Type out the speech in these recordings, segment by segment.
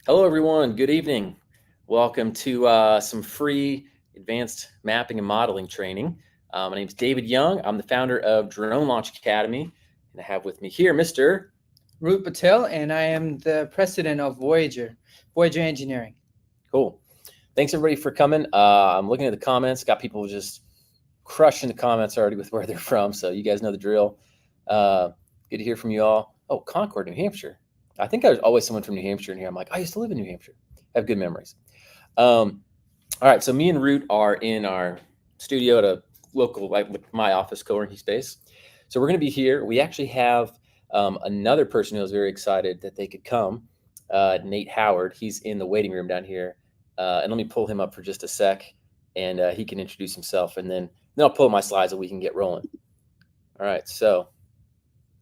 Hello, everyone. Good evening. Welcome to some free advanced mapping and modeling training. My name is David Young. I'm the founder of Drone Launch Academy, and I have with me here Mr. Rut Patel, and I am the president of Voyager Engineering. Cool. Thanks, everybody, for coming. I'm looking at the comments. Got people just crushing the comments already with where they're from, so you guys know the drill. Good to hear from you all. Oh, Concord, New Hampshire. I think there's always someone from New Hampshire in here. I'm like, I used to live in New Hampshire. I have good memories. All right, so me and Root are in our studio at a local, like my office, co-working space. So we're going to be here. We actually have another person who was very excited that they could come, Nate Howard. He's in the waiting room down here. And let me pull him up for just a sec, and he can introduce himself, and then I'll pull up my slides and we can get rolling. All right, so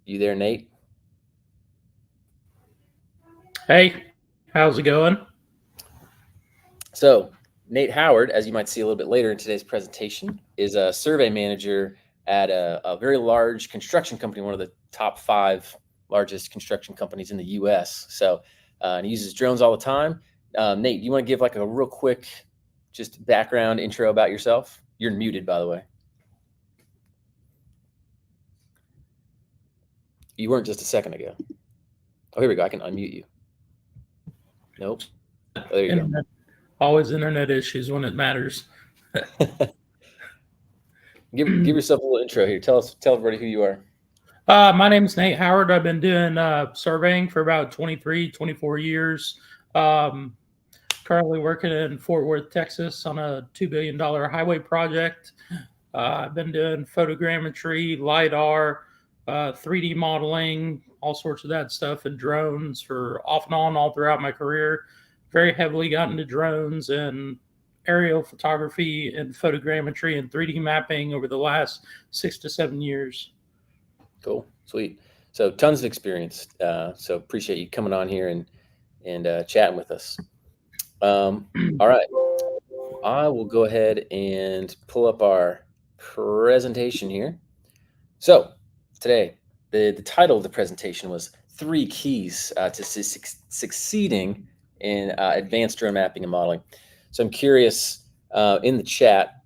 you there, Nate? Hey, how's it going? So Nate Howard, as you might see a little bit later in today's presentation, is a survey manager at a very large construction company, one of the top 5 largest construction companies in the U.S. So and he uses drones all the time. Nate, do you want to give like a real quick just background intro about yourself? You're muted, by the way. You weren't just a second ago. Oh, here we go. I can unmute you. Nope. Oh, there you Internet, always internet issues when it matters. Give yourself a little intro here. Tell everybody who you are. My name is Nate Howard. I've been doing surveying for about 23, 24 years. Currently working in Fort Worth, Texas on a $2 billion highway project. I've been doing photogrammetry, LiDAR, 3D modeling, all sorts of that stuff, and drones for off and on all throughout my career. Very heavily got into drones and aerial photography and photogrammetry and 3D mapping over the last 6 to 7 years. Cool, sweet. So tons of experience. So appreciate you coming on here and chatting with us. All right, I will go ahead and pull up our presentation here. So today, the title of the presentation was 3 keys to succeeding in advanced drone mapping and modeling. So I'm curious in the chat,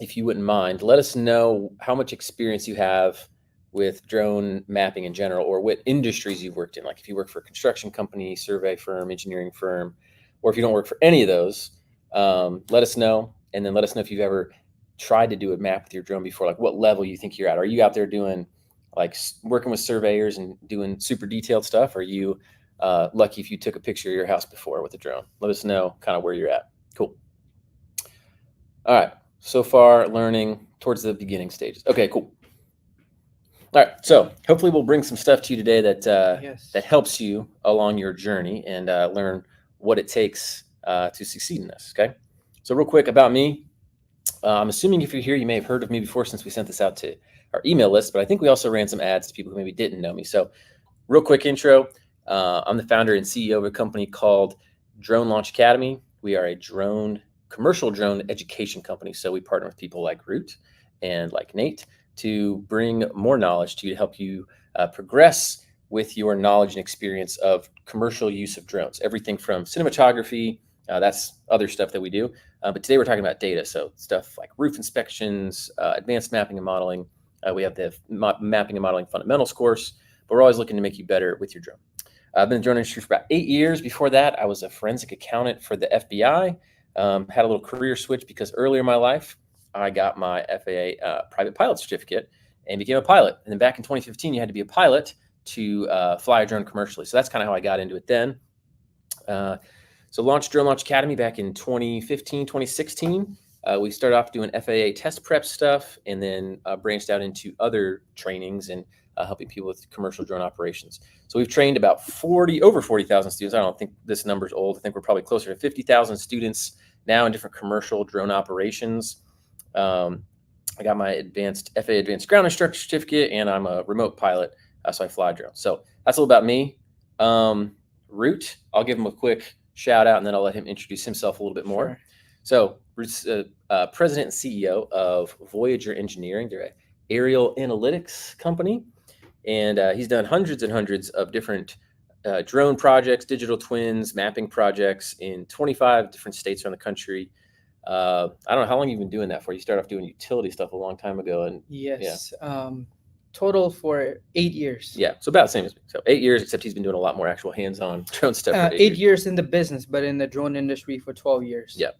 if you wouldn't mind, let us know how much experience you have with drone mapping in general, or what industries you've worked in. Like if you work for a construction company, survey firm, engineering firm, or if you don't work for any of those, let us know. And then let us know if you've ever tried to do a map with your drone before, like what level you think you're at. Are you out there doing like working with surveyors and doing super detailed stuff? Or are you lucky if you took a picture of your house before with a drone? Let us know kind of where you're at. Cool. All right. So far, learning towards the beginning stages. Okay, cool. All right. So hopefully we'll bring some stuff to you today that helps you along your journey and learn what it takes to succeed in this. Okay. So real quick about me. I'm assuming if you're here, you may have heard of me before since we sent this out to our email list, but I think we also ran some ads to people who maybe didn't know me. So real quick intro. I'm the founder and CEO of a company called Drone Launch Academy. We are a commercial drone education company. So we partner with people like Root and like Nate to bring more knowledge to you to help you progress with your knowledge and experience of commercial use of drones. Everything from cinematography, that's other stuff that we do. But today we're talking about data. So stuff like roof inspections, advanced mapping and modeling. We have the mapping and modeling fundamentals course, but we're always looking to make you better with your drone. I've been in the drone industry for about 8 years. Before that, I was a forensic accountant for the FBI. Had a little career switch because earlier in my life, I got my FAA private pilot certificate and became a pilot. And then back in 2015, you had to be a pilot to fly a drone commercially. So that's kind of how I got into it then. So launched Drone Launch Academy back in 2015, 2016. We started off doing FAA test prep stuff and then branched out into other trainings and helping people with commercial drone operations. So we've trained about over 40,000 students. I don't think this number's old. I think we're probably closer to 50,000 students now in different commercial drone operations. I got my FAA Advanced Ground Instructor Certificate, and I'm a remote pilot, so I fly drones. So that's a little about me. Root, I'll give him a quick shout out, and then I'll let him introduce himself a little bit more. Sure. So Root's president and CEO of Voyager Engineering. They're an aerial analytics company, and he's done hundreds and hundreds of different drone projects, digital twins, mapping projects in 25 different states around the country. I don't know how long you've been doing that for. You started off doing utility stuff a long time ago, and Yes. Total for 8 years. yeah, so about the same as me. So 8 years, except he's been doing a lot more actual hands-on drone stuff. For 8 years in the business, but in the drone industry for 12 years. Yeah.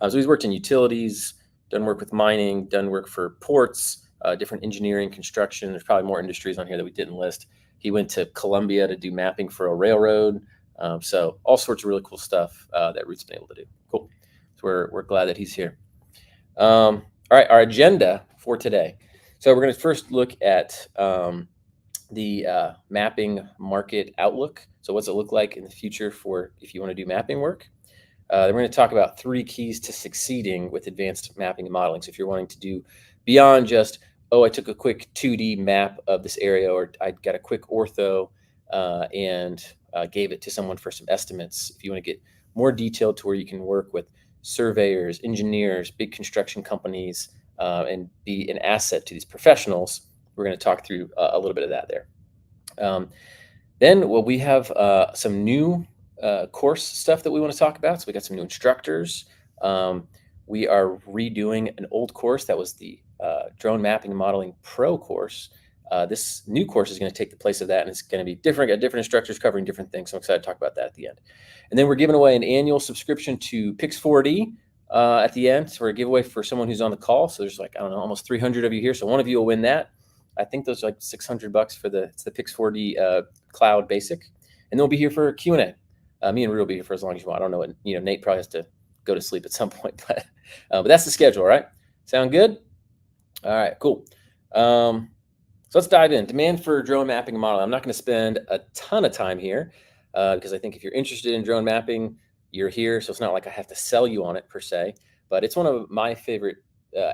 So he's worked in utilities, done work with mining, done work for ports, different engineering, construction. There's probably more industries on here that we didn't list. He went to Columbia to do mapping for a railroad. So all sorts of really cool stuff that Rut's been able to do. Cool. So we're glad that he's here. All right, our agenda for today. So we're going to first look at the mapping market outlook. So what's it look like in the future for if you want to do mapping work? Then we're going to talk about 3 keys to succeeding with advanced mapping and modeling. So if you're wanting to do beyond just, oh, I took a quick 2D map of this area, or I got a quick ortho and gave it to someone for some estimates. If you want to get more detailed to where you can work with surveyors, engineers, big construction companies, and be an asset to these professionals, we're going to talk through a little bit of that there. Then we have some new course stuff that we want to talk about. So we got some new instructors. We are redoing an old course that was the Drone Mapping and Modeling Pro course. This new course is going to take the place of that, and it's going to be different. Got different instructors covering different things. So I'm excited to talk about that at the end. And then we're giving away an annual subscription to Pix4D at the end for a giveaway for someone who's on the call. So there's like, I don't know, almost 300 of you here. So one of you will win that. I think those are like $600 for it's the Pix4D Cloud Basic. And they'll be here for Q&A. Me and Rut will be here for as long as you want. I don't know what, Nate probably has to go to sleep at some point, but that's the schedule, right? Sound good? All right, cool. So let's dive in. Demand for drone mapping and modeling. I'm not going to spend a ton of time here because I think if you're interested in drone mapping, you're here. So it's not like I have to sell you on it per se, but it's one of my favorite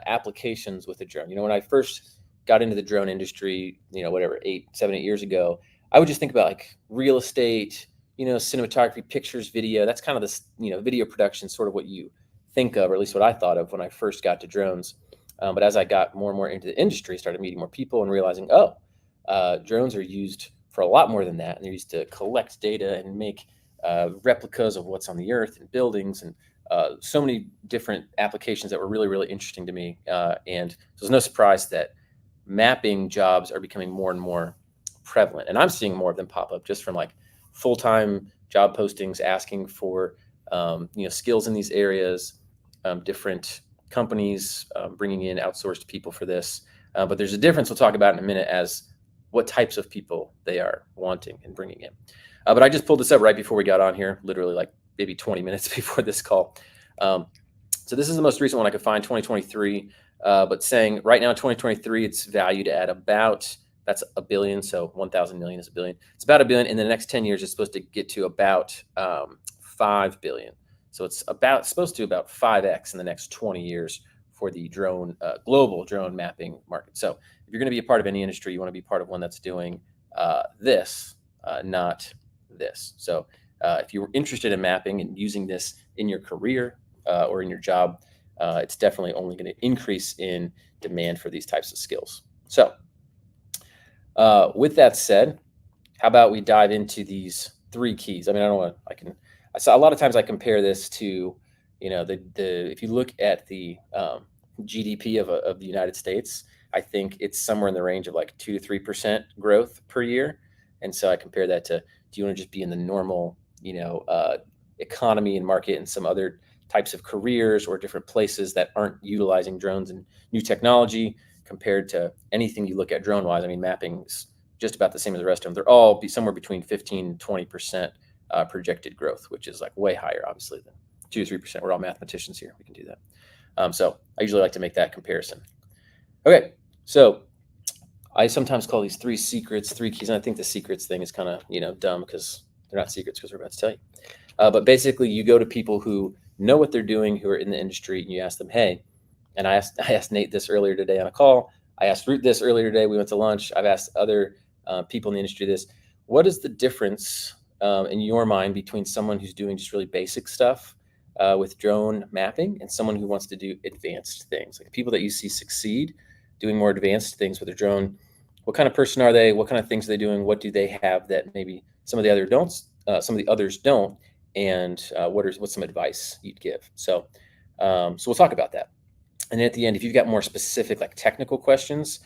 applications with a drone. When I first got into the drone industry, 7, 8 years ago, I would just think about like real estate, cinematography, pictures, video. That's kind of this, video production, sort of what you think of, or at least what I thought of when I first got to drones. But as I got more and more into the industry, started meeting more people and realizing, drones are used for a lot more than that. And they're used to collect data and make replicas of what's on the earth and buildings and so many different applications that were really, really interesting to me. And so it's no surprise that mapping jobs are becoming more and more prevalent. And I'm seeing more of them pop up just from like full-time job postings asking for, skills in these areas, different companies bringing in outsourced people for this. But there's a difference we'll talk about in a minute as what types of people they are wanting and bringing in. But I just pulled this up right before we got on here, literally like maybe 20 minutes before this call. So this is the most recent one I could find, 2023. But saying right now, 2023, it's valued at about, that's $1 billion. So 1,000 million is $1 billion. It's about $1 billion. In the next 10 years, it's supposed to get to about $5 billion. So it's supposed to about 5x in the next 20 years for the global drone mapping market. So if you're going to be a part of any industry, you want to be part of one that's doing this, not this. So if you're interested in mapping and using this in your career or in your job, it's definitely only going to increase in demand for these types of skills. So with that said, how about we dive into these 3 keys? I mean, I saw a lot of times I compare this to, if you look at the GDP of the United States, I think it's somewhere in the range of like 2 to 3% growth per year. And so I compare that to, do you want to just be in the normal, economy and market and some other types of careers or different places that aren't utilizing drones and new technology compared to anything you look at drone wise? I mean, mapping is just about the same as the rest of them. They're all somewhere between 15 and 20% projected growth, which is like way higher, obviously, than 2 to 3%. We're all mathematicians here. We can do that. So I usually like to make that comparison. Okay. So I sometimes call these 3 secrets, 3 keys. And I think the secrets thing is kind of, dumb because they're not secrets because we're about to tell you. But basically you go to people who know what they're doing, who are in the industry, and you ask them, hey, and I asked Nate this earlier today on a call. I asked Rut this earlier today. We went to lunch. I've asked other people in the industry this. What is the difference in your mind between someone who's doing just really basic stuff with drone mapping and someone who wants to do advanced things? Like people that you see succeed doing more advanced things with a drone, what kind of person are they? What kind of things are they doing? What do they have that maybe some of the others don't, and what's some advice you'd give. So we'll talk about that. And then at the end, if you've got more specific, like technical questions,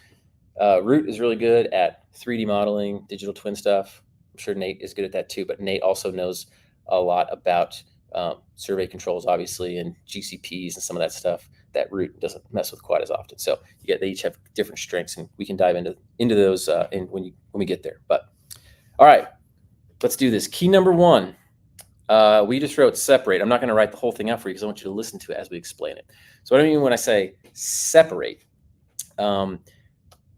Rut is really good at 3D modeling, digital twin stuff. I'm sure Nate is good at that too, but Nate also knows a lot about survey controls, obviously, and GCPs and some of that stuff that Rut doesn't mess with quite as often. So they each have different strengths, and we can dive into those when we get there. But all right, let's do this. Key number one. We just wrote separate. I'm not going to write the whole thing out for you because I want you to listen to it as we explain it. So what I mean when I say separate, me and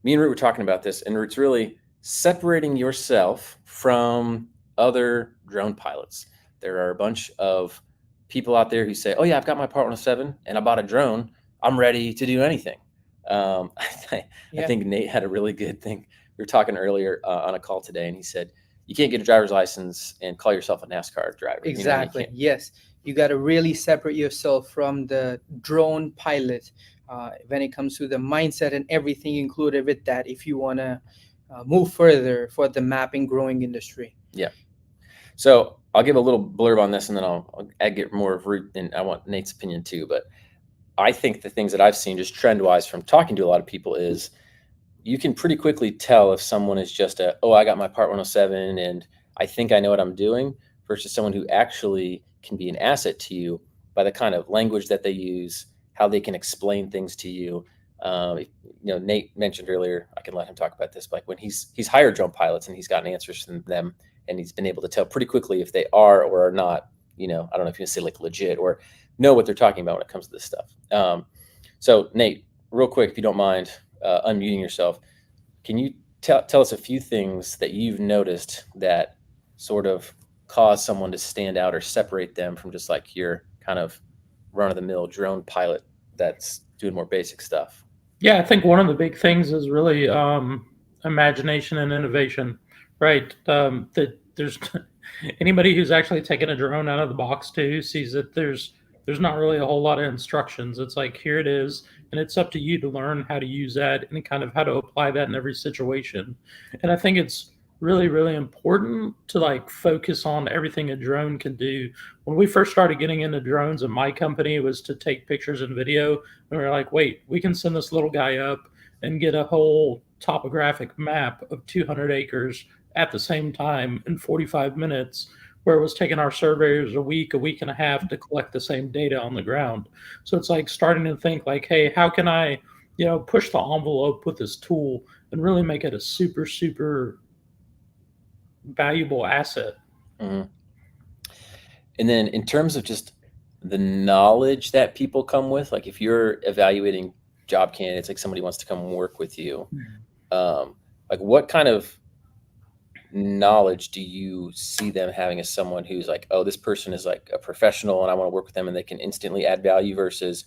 Rut were talking about this, and Rut's really separating yourself from other drone pilots. There are a bunch of people out there who say, oh yeah, I've got my Part 107 and I bought a drone. I'm ready to do anything. I think Nate had a really good thing. We were talking earlier on a call today, and he said, you can't get a driver's license and call yourself a NASCAR driver. Exactly. Yes. You got to really separate yourself from the drone pilot when it comes to the mindset and everything included with that, if you want to move further for the mapping growing industry. Yeah. So I'll give a little blurb on this, and then I'll get more of Rut, and I want Nate's opinion too. But I think the things that I've seen just trend-wise from talking to a lot of people is you can pretty quickly tell if someone is just I got my Part 107 and I think I know what I'm doing, versus someone who actually can be an asset to you by the kind of language that they use, how they can explain things to you. Nate mentioned earlier, I can let him talk about this, like when he's hired drone pilots and he's gotten answers from them, and he's been able to tell pretty quickly if they are or are not, I don't know if you can say like legit or know what they're talking about when it comes to this stuff. So Nate, real quick, if you don't mind unmuting yourself, can you tell us a few things that you've noticed that sort of cause someone to stand out or separate them from just like your kind of run-of-the-mill drone pilot that's doing more basic stuff? Yeah, I think one of the big things is really imagination and innovation, right? That there's anybody who's actually taken a drone out of the box too sees that there's not really a whole lot of instructions. It's like, here it is, and it's up to you to learn how to use that and kind of how to apply that in every situation. And I think it's really, really important to like focus on everything a drone can do. When we first started getting into drones at my company, it was to take pictures and video. And we were like, wait, we can send this little guy up and get a whole topographic map of 200 acres at the same time in 45 minutes, where it was taking our surveyors a week and a half to collect the same data on the ground. So it's like starting to think like, hey, how can I, push the envelope with this tool and really make it a super, super valuable asset. Mm-hmm. And then in terms of just the knowledge that people come with, like if you're evaluating job candidates, like somebody wants to come work with you, like what kind of knowledge do you see them having as someone who's like, oh, this person is like a professional and I want to work with them and they can instantly add value, versus,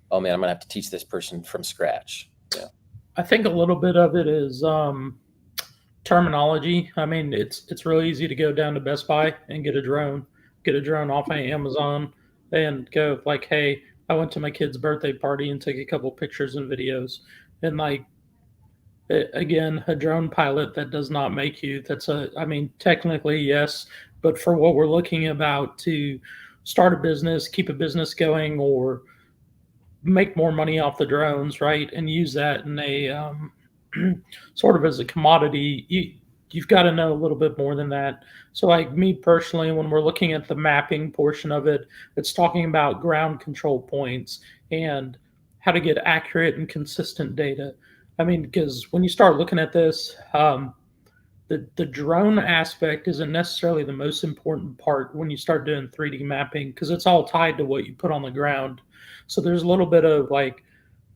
oh man, I'm gonna have to teach this person from scratch? Yeah. I think a little bit of it is terminology. I mean, it's really easy to go down to Best Buy and get a drone off of Amazon and go like, hey, I went to my kid's birthday party and take a couple pictures and videos. And like, again, a drone pilot, that does not make you. Technically, yes, but for what we're looking about to start a business, keep a business going, or make more money off the drones, right, and use that in a sort of as a commodity, you've got to know a little bit more than that. So like me personally, when we're looking at the mapping portion of it, it's talking about ground control points and how to get accurate and consistent data. I mean, because when you start looking at this, the drone aspect isn't necessarily the most important part when you start doing 3D mapping, because it's all tied to what you put on the ground. So there's a little bit of like,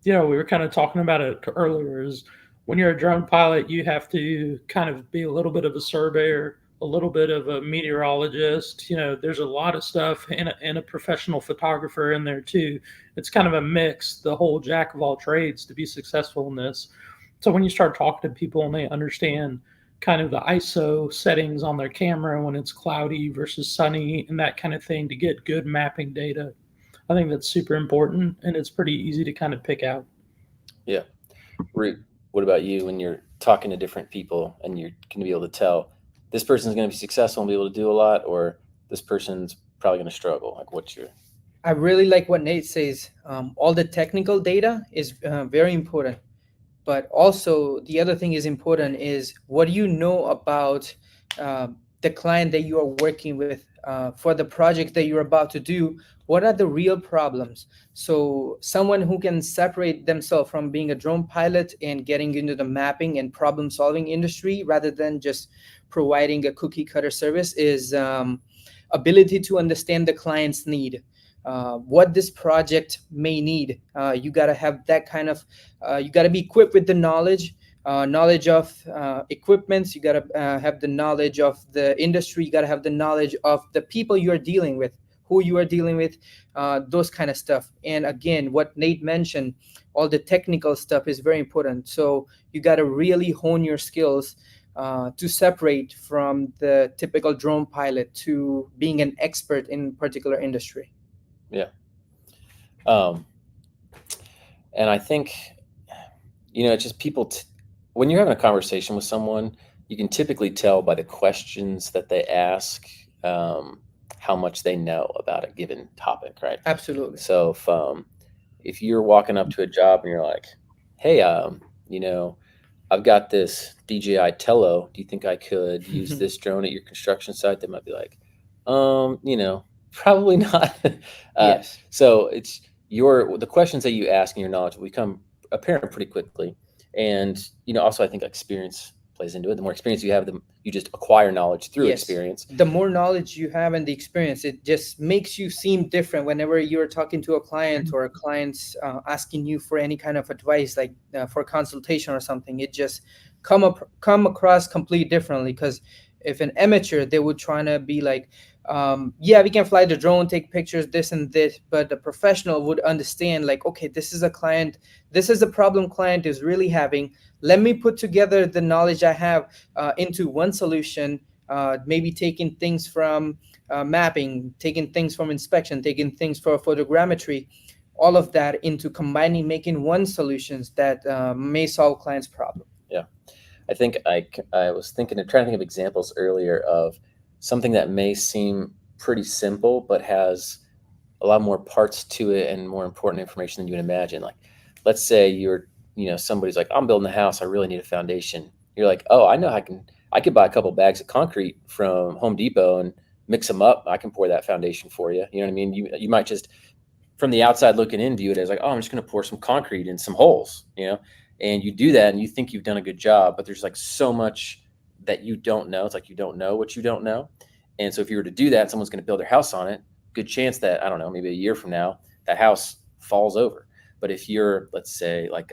we were kind of talking about it earlier, is when you're a drone pilot, you have to kind of be a little bit of a surveyor, a little bit of a meteorologist. There's a lot of stuff, and a professional photographer in there too. It's kind of a mix, the whole jack of all trades to be successful in this. So when you start talking to people and they understand kind of the ISO settings on their camera when it's cloudy versus sunny and that kind of thing to get good mapping data, I think that's super important, and it's pretty easy to kind of pick out. Yeah. Rut, what about you when you're talking to different people and you're going to be able to tell, this person's going to be successful and be able to do a lot, or this person's probably going to struggle? Like, what's your... I really like what Nate says. All the technical data is very important, but also the other thing is important is what do you know about the client that you are working with for the project that you're about to do. What are the real problems? So someone who can separate themselves from being a drone pilot and getting into the mapping and problem solving industry rather than just providing a cookie cutter service is ability to understand the client's need, what this project may need. You got to have that kind of, you got to be equipped with the knowledge of equipments. You got to have the knowledge of the industry. You got to have the knowledge of the people you are dealing with, who you are dealing with, those kind of stuff. And again, what Nate mentioned, all the technical stuff is very important. So you got to really hone your skills to separate from the typical drone pilot to being an expert in particular industry. Yeah. And I think, it's just people, when you're having a conversation with someone, you can typically tell by the questions that they ask, how much they know about a given topic, right? Absolutely. So if you're walking up to a job and you're like, hey, I've got this DJI Tello. Do you think I could use this drone at your construction site? They might be like, probably not. Yes. So it's the questions that you ask and your knowledge will become apparent pretty quickly. And, also I think experience plays into it. The more experience you have, you just acquire knowledge through Yes. experience. The more knowledge you have and the experience, it just makes you seem different whenever you're talking to a client or a client's asking you for any kind of advice, like for consultation or something. It just come across completely differently, because if an amateur, they would try to be like, yeah, we can fly the drone, take pictures, this and this, but the professional would understand, like, okay, this is a client, this is a problem client is really having. Let me put together the knowledge I have into one solution, maybe taking things from mapping, taking things from inspection, taking things for photogrammetry, all of that into combining, making one solutions that may solve client's problem. Yeah. I think I was trying to think of examples earlier of something that may seem pretty simple, but has a lot more parts to it and more important information than you would imagine. Like, let's say somebody's like, I'm building a house, I really need a foundation. You're like, oh, I know I could buy a couple bags of concrete from Home Depot and mix them up. I can pour that foundation for you. You know what I mean? You might just, from the outside looking in, view it as like, oh, I'm just going to pour some concrete in some holes, and you do that and you think you've done a good job, but there's like so much that you don't know. It's like you don't know what you don't know. And so if you were to do that, someone's going to build their house on it, good chance that, I don't know, maybe a year from now, that house falls over. But if you're, let's say, like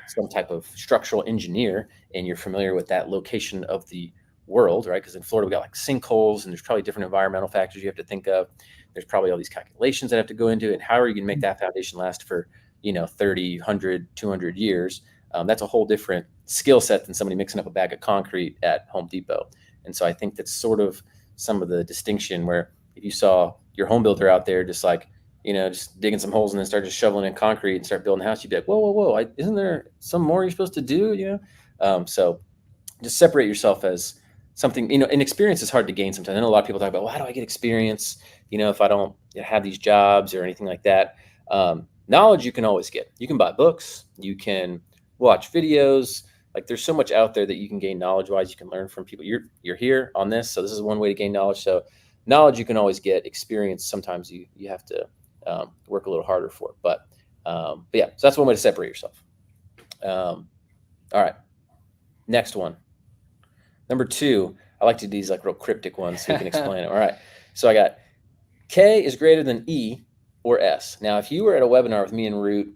some type of structural engineer, and you're familiar with that location of the world, right? Because in Florida, we got like sinkholes, and there's probably different environmental factors you have to think of. There's probably all these calculations that have to go into it. And how are you going to make that foundation last for 30, 100, 200 years? That's a whole different skill set than somebody mixing up a bag of concrete at Home Depot. And so I think that's sort of some of the distinction, where if you saw your home builder out there just like, just digging some holes and then start just shoveling in concrete and start building a house, you'd be like, whoa, isn't there some more you're supposed to do? So just separate yourself as something, and experience is hard to gain sometimes. I know a lot of people talk about, well, how do I get experience? If I don't have these jobs or anything like that. Knowledge you can always get. You can buy books, you can watch videos. Like, there's so much out there that you can gain knowledge wise. You can learn from people. You're here on this, so this is one way to gain knowledge. So knowledge you can always get. Experience, sometimes you have to work a little harder for. But yeah, so that's one way to separate yourself. All right, next one. Number 2, I like to do these like real cryptic ones so you can explain it. All right, so I got K is greater than E or S. Now, if you were at a webinar with me and Rut,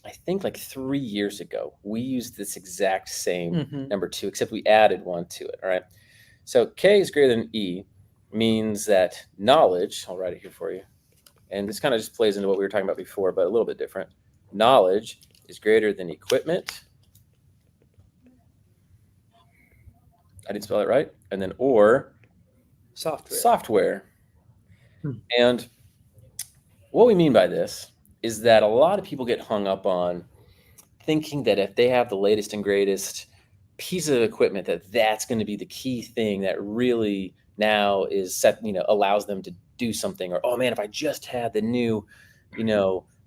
I think like 3 years ago, we used this exact same number 2, except we added 1 to it. All right, so K is greater than E means that knowledge, I'll write it here for you, and this kind of just plays into what we were talking about before, but a little bit different. Knowledge is greater than equipment. I didn't spell that right. And then or software. And what we mean by this is that a lot of people get hung up on thinking that if they have the latest and greatest piece of equipment that's going to be the key thing that really now is set, allows them to do something. Or, oh man, if I just had the new,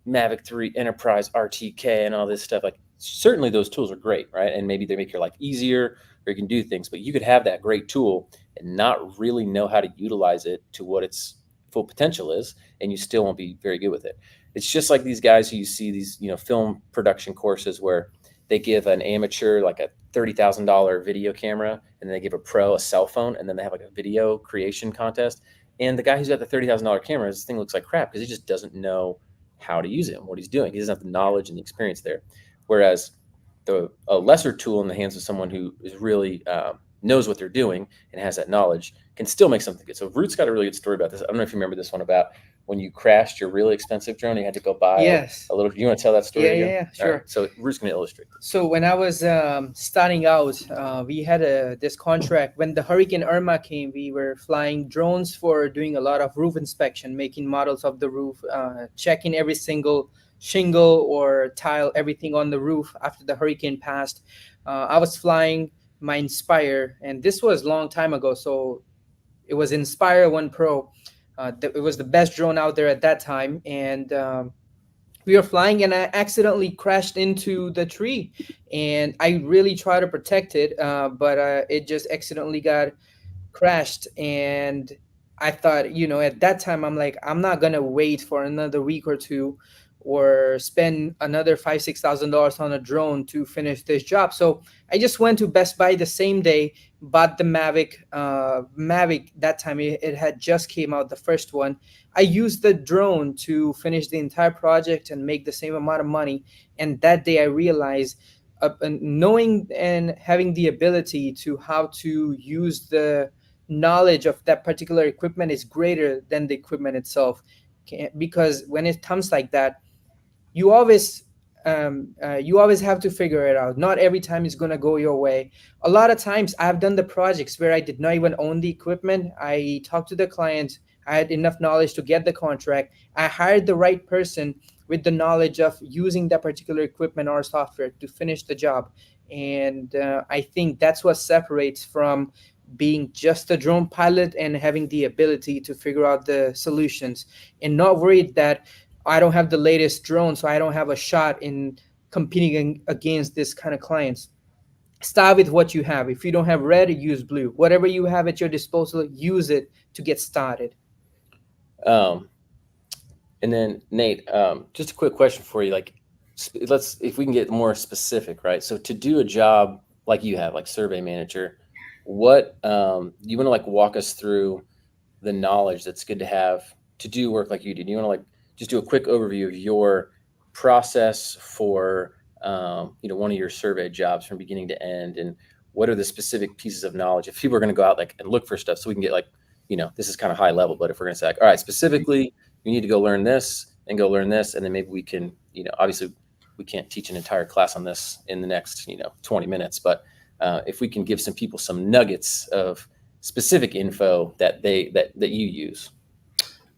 Mavic 3 Enterprise RTK and all this stuff, like certainly those tools are great, right? And maybe they make your life easier, or you can do things, but you could have that great tool and not really know how to utilize it to what its full potential is, and you still won't be very good with it. It's just like these guys who you see these, film production courses where they give an amateur like a $30,000 video camera, and then they give a pro a cell phone, and then they have like a video creation contest. And the guy who's got the $30,000 camera, this thing looks like crap because he just doesn't know how to use it and what he's doing. He doesn't have the knowledge and the experience there. Whereas a lesser tool in the hands of someone who is really knows what they're doing and has that knowledge can still make something good. So Rut's got a really good story about this. I don't know if you remember this one about when you crashed your really expensive drone, you had to go buy a little. You want to tell that story again? Yeah, sure. Right. So Rut's going to illustrate this. So when I was starting out, we had this contract. When the Hurricane Irma came, we were flying drones for doing a lot of roof inspection, making models of the roof, checking every single shingle or tile, everything on the roof after the hurricane passed. I was flying my Inspire, and this was a long time ago. So it was Inspire 1 Pro. It was the best drone out there at that time. And we were flying, and I accidentally crashed into the tree. And I really tried to protect it, but it just accidentally got crashed. And I thought, at that time, I'm like, I'm not going to wait for another week or two or spend another $5,000-$6,000 on a drone to finish this job. So I just went to Best Buy the same day, bought the Mavic. That time it had just came out, the first one. I used the drone to finish the entire project and make the same amount of money. And that day I realized knowing and having the ability to how to use the knowledge of that particular equipment is greater than the equipment itself. Because when it comes like that, you always have to figure it out. Not every time it's going to go your way. A lot of times I've done the projects where I did not even own the equipment. I talked to the client. I had enough knowledge to get the contract. I hired the right person with the knowledge of using that particular equipment or software to finish the job. And I think that's what separates from being just a drone pilot and having the ability to figure out the solutions and not worried that I don't have the latest drone, so I don't have a shot in competing against this kind of clients. Start with what you have. If you don't have red, use blue. Whatever you have at your disposal, use it to get started. And then Nate, just a quick question for you. Like, if we can get more specific, right? So to do a job like you have, like survey manager, what you want to like walk us through the knowledge that's good to have to do work like you do? You want to like just do a quick overview of your process for one of your survey jobs from beginning to end, and what are the specific pieces of knowledge if people are going to go out like and look for stuff, so we can get like, this is kind of high level, but if we're going to say like, all right, specifically you need to go learn this and go learn this, and then maybe we can, obviously we can't teach an entire class on this in the next 20 minutes, but if we can give some people some nuggets of specific info that you use.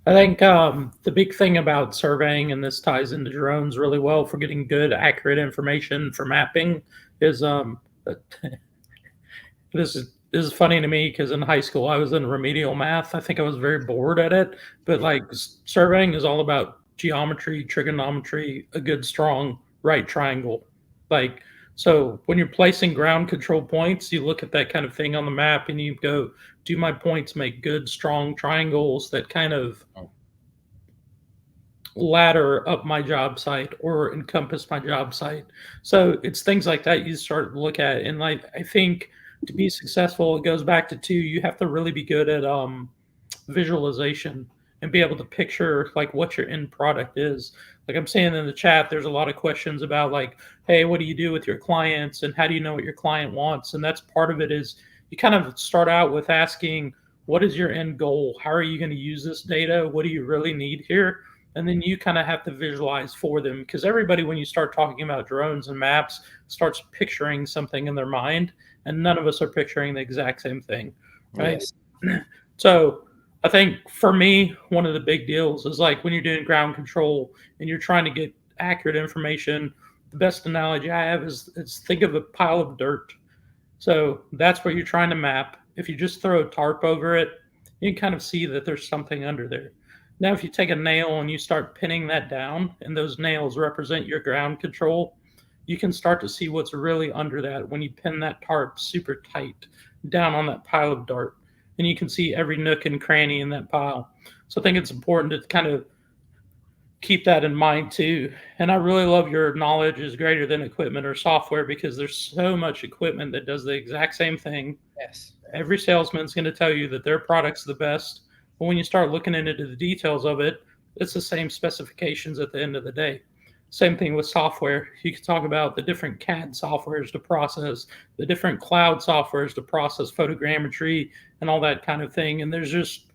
I think the big thing about surveying, and this ties into drones really well for getting good, accurate information for mapping, is this is funny to me because in high school I was in remedial math. I think I was very bored at it, but like surveying is all about geometry, trigonometry, a good strong right triangle. Like, so when you're placing ground control points, you look at that kind of thing on the map and you go, do my points make good, strong triangles that kind of ladder up my job site or encompass my job site? So it's things like that you start to look at. And like, I think to be successful, it goes back to two, you have to really be good at visualization and be able to picture like what your end product is. Like I'm saying in the chat, there's a lot of questions about like, hey, what do you do with your clients and how do you know what your client wants? And that's part of it is you kind of start out with asking, what is your end goal? How are you going to use this data? What do you really need here? And then you kind of have to visualize for them, because everybody, when you start talking about drones and maps, starts picturing something in their mind, and none of us are picturing the exact same thing, right? Yes. So I think for me, one of the big deals is like when you're doing ground control and you're trying to get accurate information, the best analogy I have is think of a pile of dirt. So that's what you're trying to map. If you just throw a tarp over it, you can kind of see that there's something under there. Now, if you take a nail and you start pinning that down, and those nails represent your ground control, you can start to see what's really under that when you pin that tarp super tight down on that pile of dirt. And you can see every nook and cranny in that pile. So I think it's important to kind of keep that in mind too. And I really love your knowledge is greater than equipment or software, because there's so much equipment that does the exact same thing. Yes. Every salesman's going to tell you that their product's the best. But when you start looking into the details of it, it's the same specifications at the end of the day. Same thing with software. You can talk about the different CAD softwares to process, the different cloud softwares to process photogrammetry and all that kind of thing. And there's just,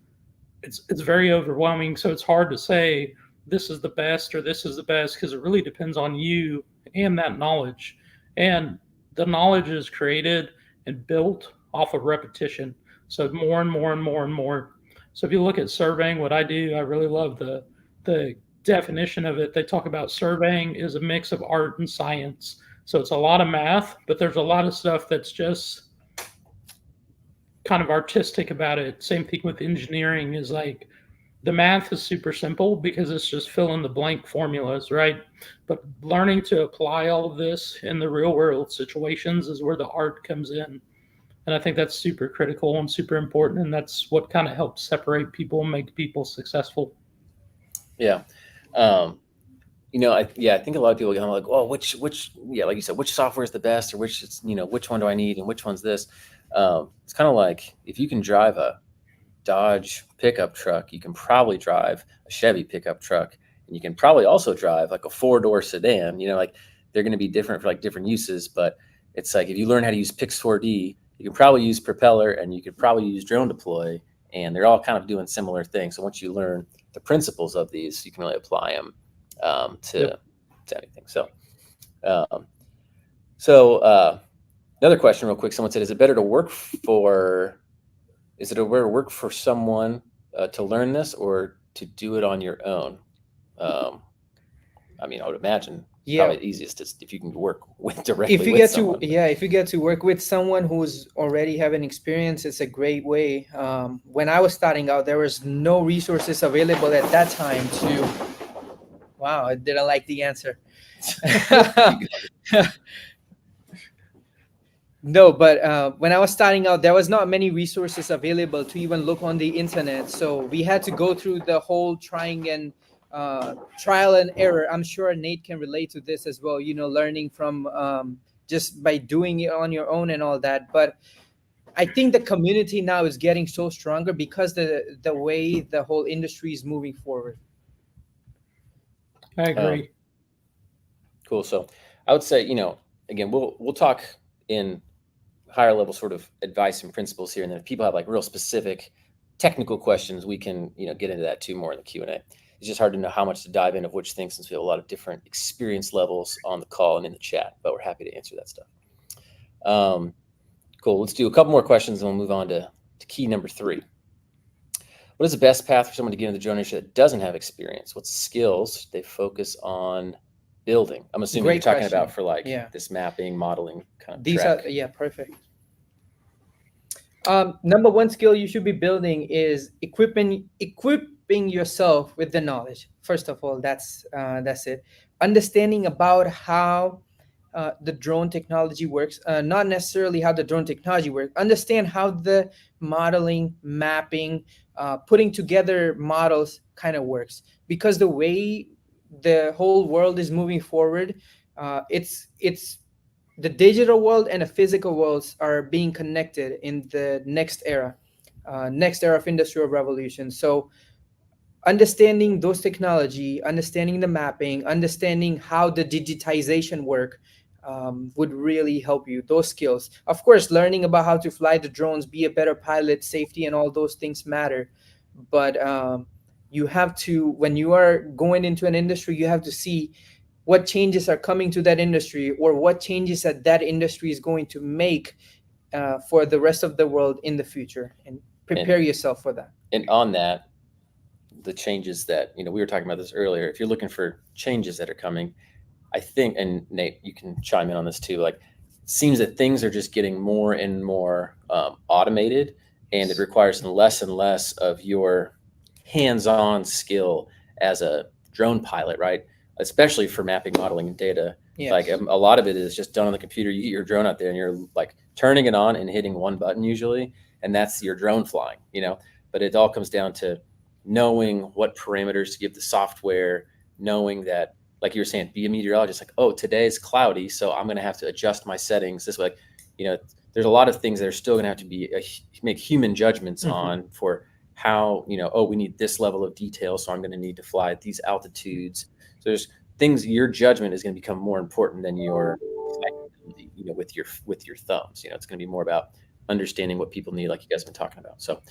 it's very overwhelming. So it's hard to say this is the best or this is the best, because it really depends on you and that knowledge. And the knowledge is created and built off of repetition. So more and more and more and more. So if you look at surveying, what I do, I really love the definition of it. They talk about surveying is a mix of art and science. So it's a lot of math, but there's a lot of stuff that's just kind of artistic about it. Same thing with engineering, is like the math is super simple because it's just fill in the blank formulas, right? But learning to apply all of this in the real world situations is where the art comes in. And I think that's super critical and super important. And that's what kind of helps separate people and make people successful. Yeah. I think a lot of people are like, well, which, like you said, which software is the best, or which one do I need, and which one's this? It's kind of like, if you can drive a Dodge pickup truck, you can probably drive a Chevy pickup truck, and you can probably also drive like a 4-door sedan. Like, they're going to be different for like different uses, but it's like, if you learn how to use Pix4D, you can probably use Propeller, and you could probably use Drone Deploy, and they're all kind of doing similar things. So once you learn the principles of these, you can really apply them to anything. Another question real quick. Someone said, is it better to work for someone to learn this, or to do it on your own? I would imagine probably the easiest is if you can work directly with someone. If you get to work with someone who's already having experience, it's a great way. When I was starting out, there was no resources available at that time to. Wow, I didn't like the answer. No, but when I was starting out, there was not many resources available to even look on the internet. So we had to go through the whole trial and error. I'm sure Nate can relate to this as well, learning from just by doing it on your own and all that. But I think the community now is getting so stronger because the way the whole industry is moving forward. I agree. Cool. So I would say, again, we'll talk in higher level sort of advice and principles here, and then if people have like real specific technical questions, we can get into that too more in the Q&A. It's just hard to know how much to dive into which things, since we have a lot of different experience levels on the call and in the chat, but we're happy to answer that stuff. Cool. Let's do a couple more questions and we'll move on to key number 3. What is the best path for someone to get into the drone industry that doesn't have experience? What skills they focus on building? I'm assuming you're talking about for this mapping, modeling kind of track. Perfect. Number one skill you should be building is equipping yourself with the knowledge. First of all, that's it. Understanding about how the drone technology works, not necessarily how the drone technology works. Understand how the modeling, mapping, putting together models kind of works, because the way the whole world is moving forward, it's the digital world and the physical worlds are being connected in the next era of industrial revolution. So understanding those technology, understanding the mapping, understanding how the digitization work would really help you. Those skills, of course, learning about how to fly the drones, be a better pilot, safety, and all those things matter. But you have to, when you are going into an industry, you have to see what changes are coming to that industry, or what changes that industry is going to make for the rest of the world in the future, and prepare yourself for that. And on that, the changes that, we were talking about this earlier, if you're looking for changes that are coming, I think, and Nate, you can chime in on this too, like seems that things are just getting more and more automated, and it requires less and less of your hands-on skill as a drone pilot, right? Especially for mapping, modeling, and data. Yes. Like a lot of it is just done on the computer. You get your drone out there, and you're like turning it on and hitting one button usually, and that's your drone flying. But it all comes down to knowing what parameters to give the software, knowing that, like you were saying, be a meteorologist. Like, oh, today is cloudy, so I'm going to have to adjust my settings this way. Like, there's a lot of things that are still going to have to be make human judgments on for how, oh, we need this level of detail, so I'm going to need to fly at these altitudes. So there's things, your judgment is going to become more important than your with your thumbs. It's going to be more about understanding what people need, like you guys have been talking about. So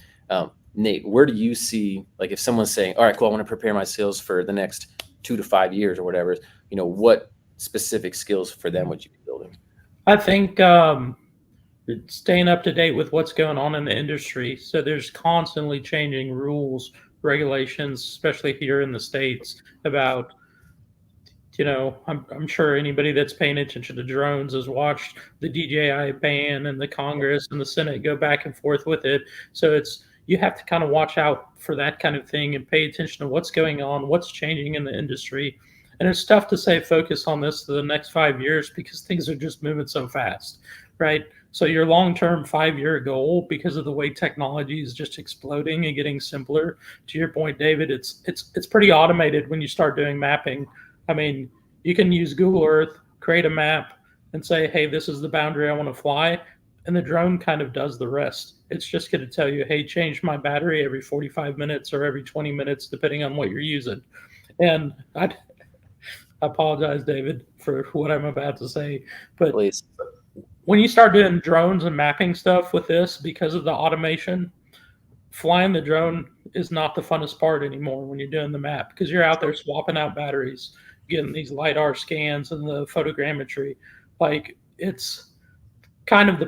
Nate, where do you see, like, if someone's saying, all right, cool, I want to prepare my skills for the next 2 to 5 years or whatever, what specific skills for them would you be building? I think staying up to date with what's going on in the industry. So there's constantly changing rules, regulations, especially here in the States, about, I'm sure anybody that's paying attention to drones has watched the DJI ban and the Congress and the Senate go back and forth with it. So you have to kind of watch out for that kind of thing and pay attention to what's going on, what's changing in the industry. And it's tough to say focus on this for the next 5 years because things are just moving so fast, right? So your long-term 5-year goal, because of the way technology is just exploding and getting simpler, to your point, David, it's pretty automated when you start doing mapping. I mean, you can use Google Earth, create a map, and say, hey, this is the boundary I want to fly, and the drone kind of does the rest. It's just going to tell you, hey, change my battery every 45 minutes or every 20 minutes, depending on what you're using. And I apologize, David, for what I'm about to say, but Please. When you start doing drones and mapping stuff with this, because of the automation, flying the drone is not the funnest part anymore when you're doing the map, because you're out there swapping out batteries, getting these LiDAR scans and the photogrammetry. Like, it's kind of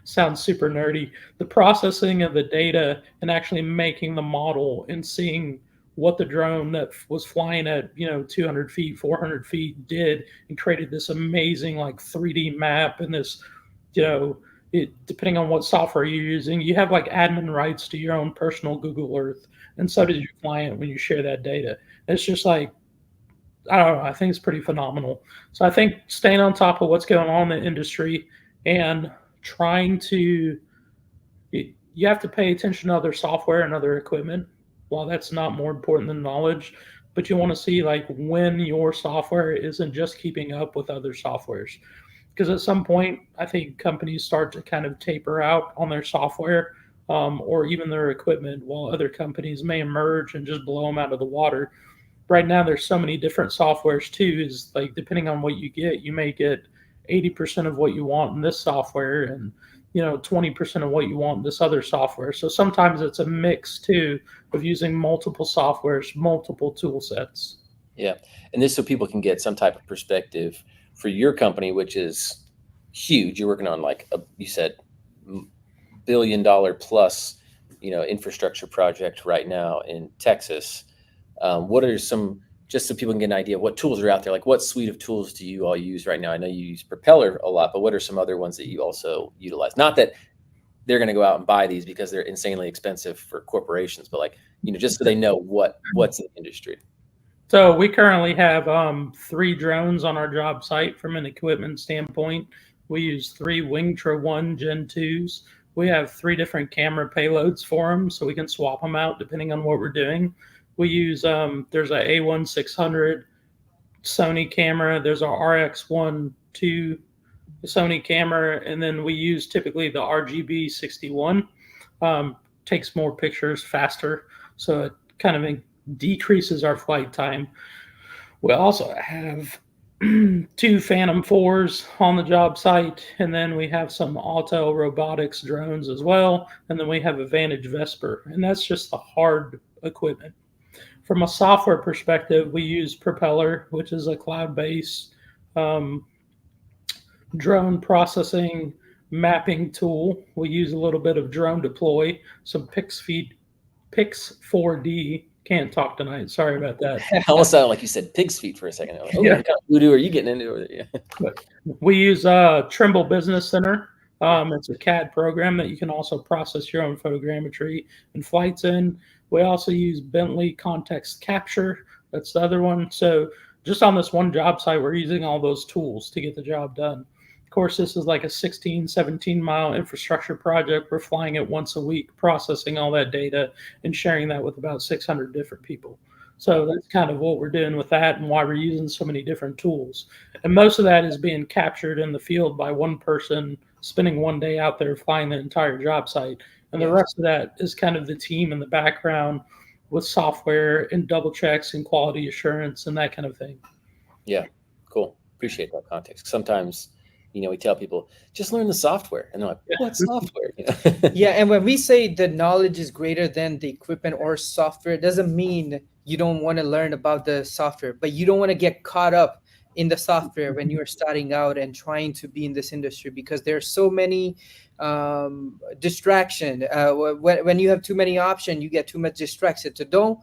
sounds super nerdy, the processing of the data and actually making the model and seeing what the drone that was flying at 200 feet, 400 feet did, and created this amazing like 3D map. And this, depending on what software you're using, you have like admin rights to your own personal Google Earth, and so does your client when you share that data. It's just like, I don't know, I think it's pretty phenomenal. So I think staying on top of what's going on in the industry and trying to, you have to pay attention to other software and other equipment. While that's not more important than knowledge, but you want to see like when your software isn't just keeping up with other softwares. Because at some point, I think companies start to kind of taper out on their software or even their equipment, while other companies may emerge and just blow them out of the water. Right now, there's so many different softwares too, is like, depending on what you get, you may get 80% of what you want in this software and 20% of what you want in this other software. So sometimes it's a mix too of using multiple softwares, multiple tool sets. Yeah. And this, so people can get some type of perspective for your company, which is huge. You're working on, like you said, $1 billion plus, infrastructure project right now in Texas. What are some, just so people can get an idea of what tools are out there? Like, what suite of tools do you all use right now? I know you use Propeller a lot, but what are some other ones that you also utilize? Not that they're going to go out and buy these because they're insanely expensive for corporations, but like, just so they know what's in the industry. So we currently have 3 drones on our job site from an equipment standpoint. We use 3 Wingtra 1 Gen 2s. We have 3 different camera payloads for them, so we can swap them out depending on what we're doing. We use, there's a A1600 Sony camera. There's our RX12 Sony camera. And then we use typically the RGB 61. Takes more pictures faster. So it kind of decreases our flight time. We also have 2 Phantom 4s on the job site. And then we have some auto robotics drones as well. And then we have a Vantage Vesper. And that's just the hard equipment. From a software perspective, we use Propeller, which is a cloud-based drone processing mapping tool. We use a little bit of Drone Deploy, some Pix4D Can't talk tonight. Sorry about that. Almost sounded like you said pig's feet for a second. Like, Yeah. what kind of voodoo are you getting into? Yeah. We use Trimble Business Center. It's a CAD program that you can also process your own photogrammetry and flights in. We also use Bentley Context Capture. That's the other one. So just on this one job site, we're using all those tools to get the job done. Of course, this is like a 16, 17-mile infrastructure project. We're flying it once a week, processing all that data and sharing that with about 600 different people. So that's kind of what we're doing with that and why we're using so many different tools. And most of that is being captured in the field by one person spending one day out there flying the entire job site. And the rest of that is kind of the team in the background with software and double checks and quality assurance and that kind of thing. Yeah, cool. Appreciate that context. Sometimes, we tell people, just learn the software. And they're like, what software? Yeah, and when we say the knowledge is greater than the equipment or software, it doesn't mean you don't want to learn about the software, but you don't want to get caught up in the software when you are starting out and trying to be in this industry, because there's so many distraction. When you have too many options, you get too much distracted. So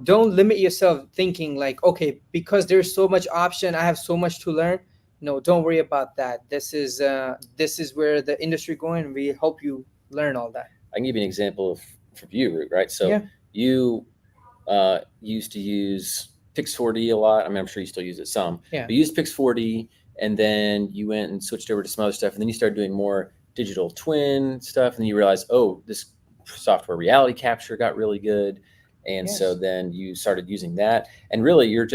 don't limit yourself thinking like, okay, because there's so much option, I have so much to learn. No, don't worry about that. This is where the industry going. We hope you learn all that. I can give you an example from you, Rut, right? So Yeah. you used to use Pix4D a lot. I mean, I'm sure you still use it some. Yeah. But you used Pix4D, and then you went and switched over to some other stuff, and then you started doing more digital twin stuff, and then you realized, oh, this software reality capture got really good, and so then you started using that, and really you're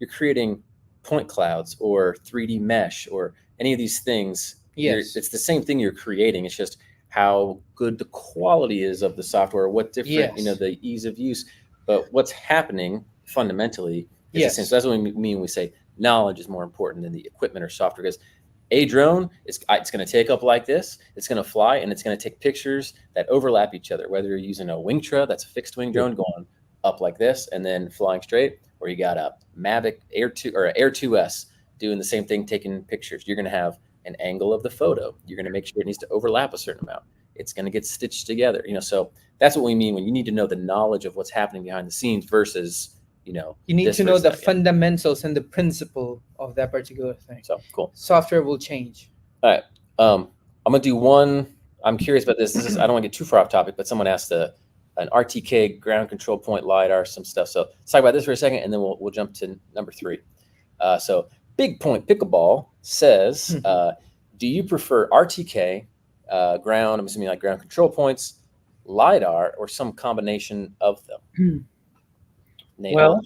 creating point clouds or 3D mesh or any of these things. Yes. It's the same thing you're creating. It's just how good the quality is of the software, what different, the ease of use. But what's happening fundamentally is the same. So that's what we mean when we say knowledge is more important than the equipment or software, because a drone it's going to take up like this, it's going to fly, and it's going to take pictures that overlap each other, whether you're using a Wingtra, that's a fixed wing drone going up like this and then flying straight, or you got a Mavic Air 2 or Air 2S doing the same thing, taking pictures. You're going to have an angle of the photo. You're going to make sure it needs to overlap a certain amount. It's going to get stitched together. So that's what we mean when you need to know the knowledge of what's happening behind the scenes versus, you need to know the fundamentals and the principle of that particular thing. So cool. Software will change. All right. I'm going to do one. I'm curious about this. I don't want to get too far off topic, but someone asked an RTK ground control point LiDAR, some stuff. So let's talk about this for a second, and then we'll jump to number 3. So Big Point Pickleball says, do you prefer RTK, ground, I'm assuming like ground control points, LiDAR, or some combination of them? Well,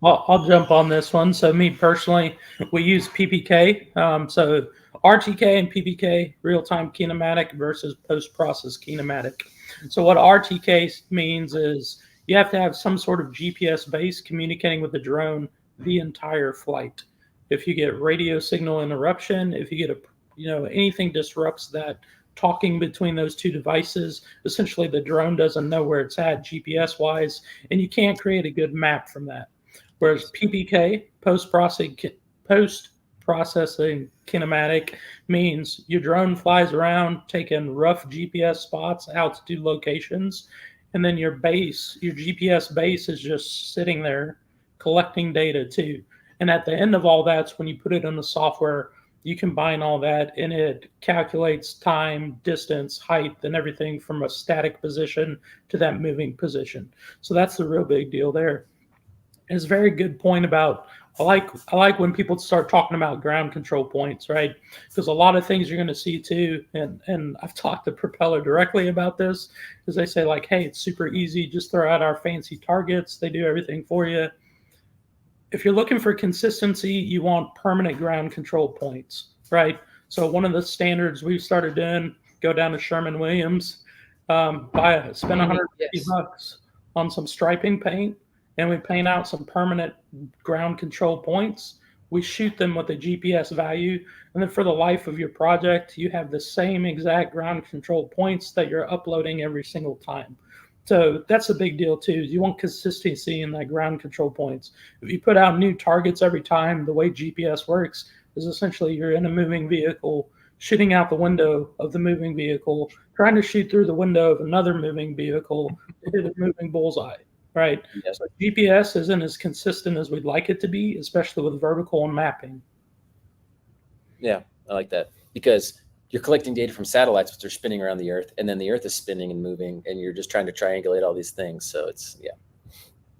I'll jump on this one. So me personally, we use PPK. So RTK and PPK, real-time kinematic versus post-process kinematic. So what RTK means is you have to have some sort of GPS base communicating with the drone the entire flight. If you get radio signal interruption, if you get anything disrupts that talking between those two devices, essentially the drone doesn't know where it's at GPS wise, and you can't create a good map from that. Whereas PPK, post-processing kinematic, means your drone flies around taking rough GPS spots, altitude locations, and then your GPS base is just sitting there collecting data too. And at the end of all that's when you put it in the software, you combine all that and it calculates time, distance, height, and everything from a static position to that moving position. So that's the real big deal there. And it's a very good point about, I like when people start talking about ground control points, right? Because a lot of things you're going to see too, and I've talked to Propeller directly about this, is they say like, hey, it's super easy, just throw out our fancy targets, they do everything for you. If you're looking for consistency, you want permanent ground control points, right? So one of the standards we've started doing, go down to Sherman-Williams, spend $150 on some striping paint, and we paint out some permanent ground control points. We shoot them with a GPS value, and then for the life of your project, you have the same exact ground control points that you're uploading every single time. So that's a big deal too. You want consistency in that ground control points. If you put out new targets every time, the way GPS works is essentially you're in a moving vehicle, shooting out the window of the moving vehicle, trying to shoot through the window of another moving vehicle to hit a moving bullseye. right? Yes. So GPS isn't as consistent as we'd like it to be, especially with vertical and mapping. Yeah, I like that because you're collecting data from satellites, which are spinning around the Earth, and then the Earth is spinning and moving, and you're just trying to triangulate all these things. So it's yeah,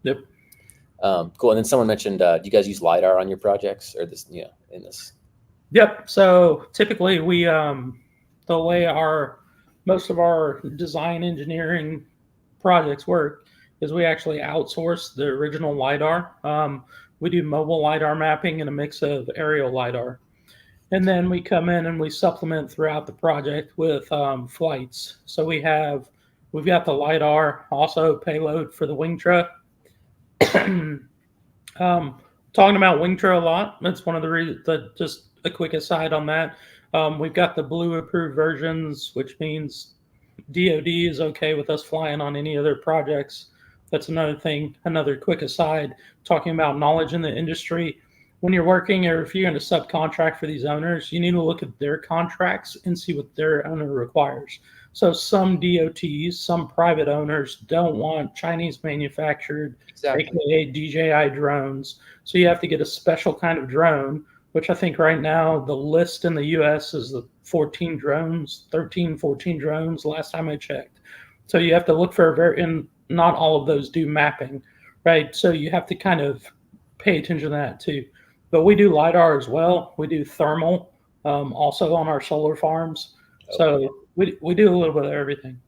Yep. cool. And then someone mentioned, do you guys use lidar on your projects or this? Yeah, in this. Yep. So typically we the way our most of our design engineering projects work is we actually outsource the original lidar. We do mobile lidar mapping and a mix of aerial lidar, and then we come in and we supplement throughout the project with flights. So we've got the lidar, also payload for the wing truck. Talking about Wingtro a lot. That's one of the reasons. That just a quick aside on that. We've got the blue approved versions, which means DoD is okay with us flying on any other projects. That's another thing. Another quick aside. Talking about knowledge in the industry. When you're working or if you're going to subcontract for these owners, you need to look at their contracts and see what their owner requires. So some DOTs, some private owners don't want Chinese manufactured, Exactly. aka DJI drones. So you have to get a special kind of drone, which I think right now the list in the US is the 14 drones, 13, 14 drones last time I checked. So you have to look for and not all of those do mapping, right? So you have to kind of pay attention to that too. But we do LiDAR as well. We do thermal also on our solar farms. So we do a little bit of everything.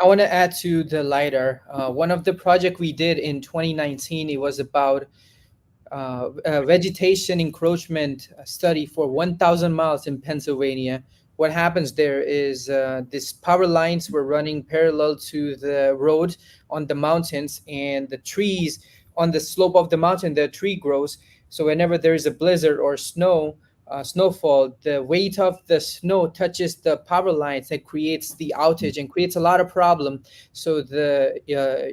I want to add to the LiDAR. One of the project we did in 2019, it was about vegetation encroachment study for 1,000 miles in Pennsylvania. What happens there is these power lines were running parallel to the road on the mountains, and the trees on the slope of the mountain, the tree grows. So whenever there is a blizzard or snowfall, the weight of the snow touches the power lines and creates the outage and creates a lot of problem. So the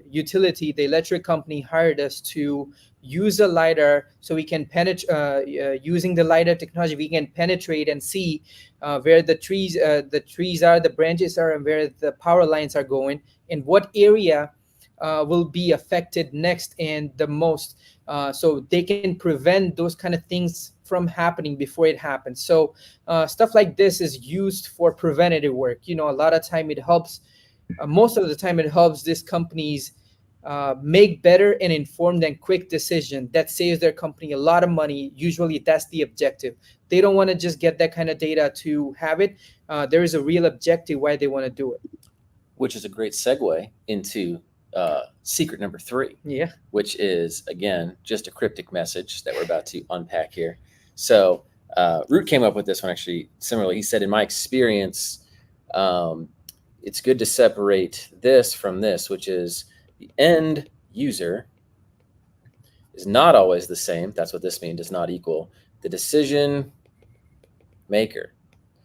utility, the electric company, hired us to use a lidar so we can penetrate. Using the lidar technology, we can penetrate and see where the trees are, the branches are, and where the power lines are going, and what area will be affected next and the most, so they can prevent those kind of things from happening before it happens. So stuff like this is used for preventative work. A lot of time it helps. Most of the time it helps these companies make better and informed and quick decision that saves their company a lot of money. Usually that's the objective. They don't want to just get that kind of data to have it. There is a real objective why they want to do it. Which is a great segue into secret number 3, Yeah. which is, again, just a cryptic message that we're about to unpack here. So Rut came up with this one actually similarly. He said, in my experience, it's good to separate this from this, which is the end user is not always the same. That's what this means, does not equal the decision maker.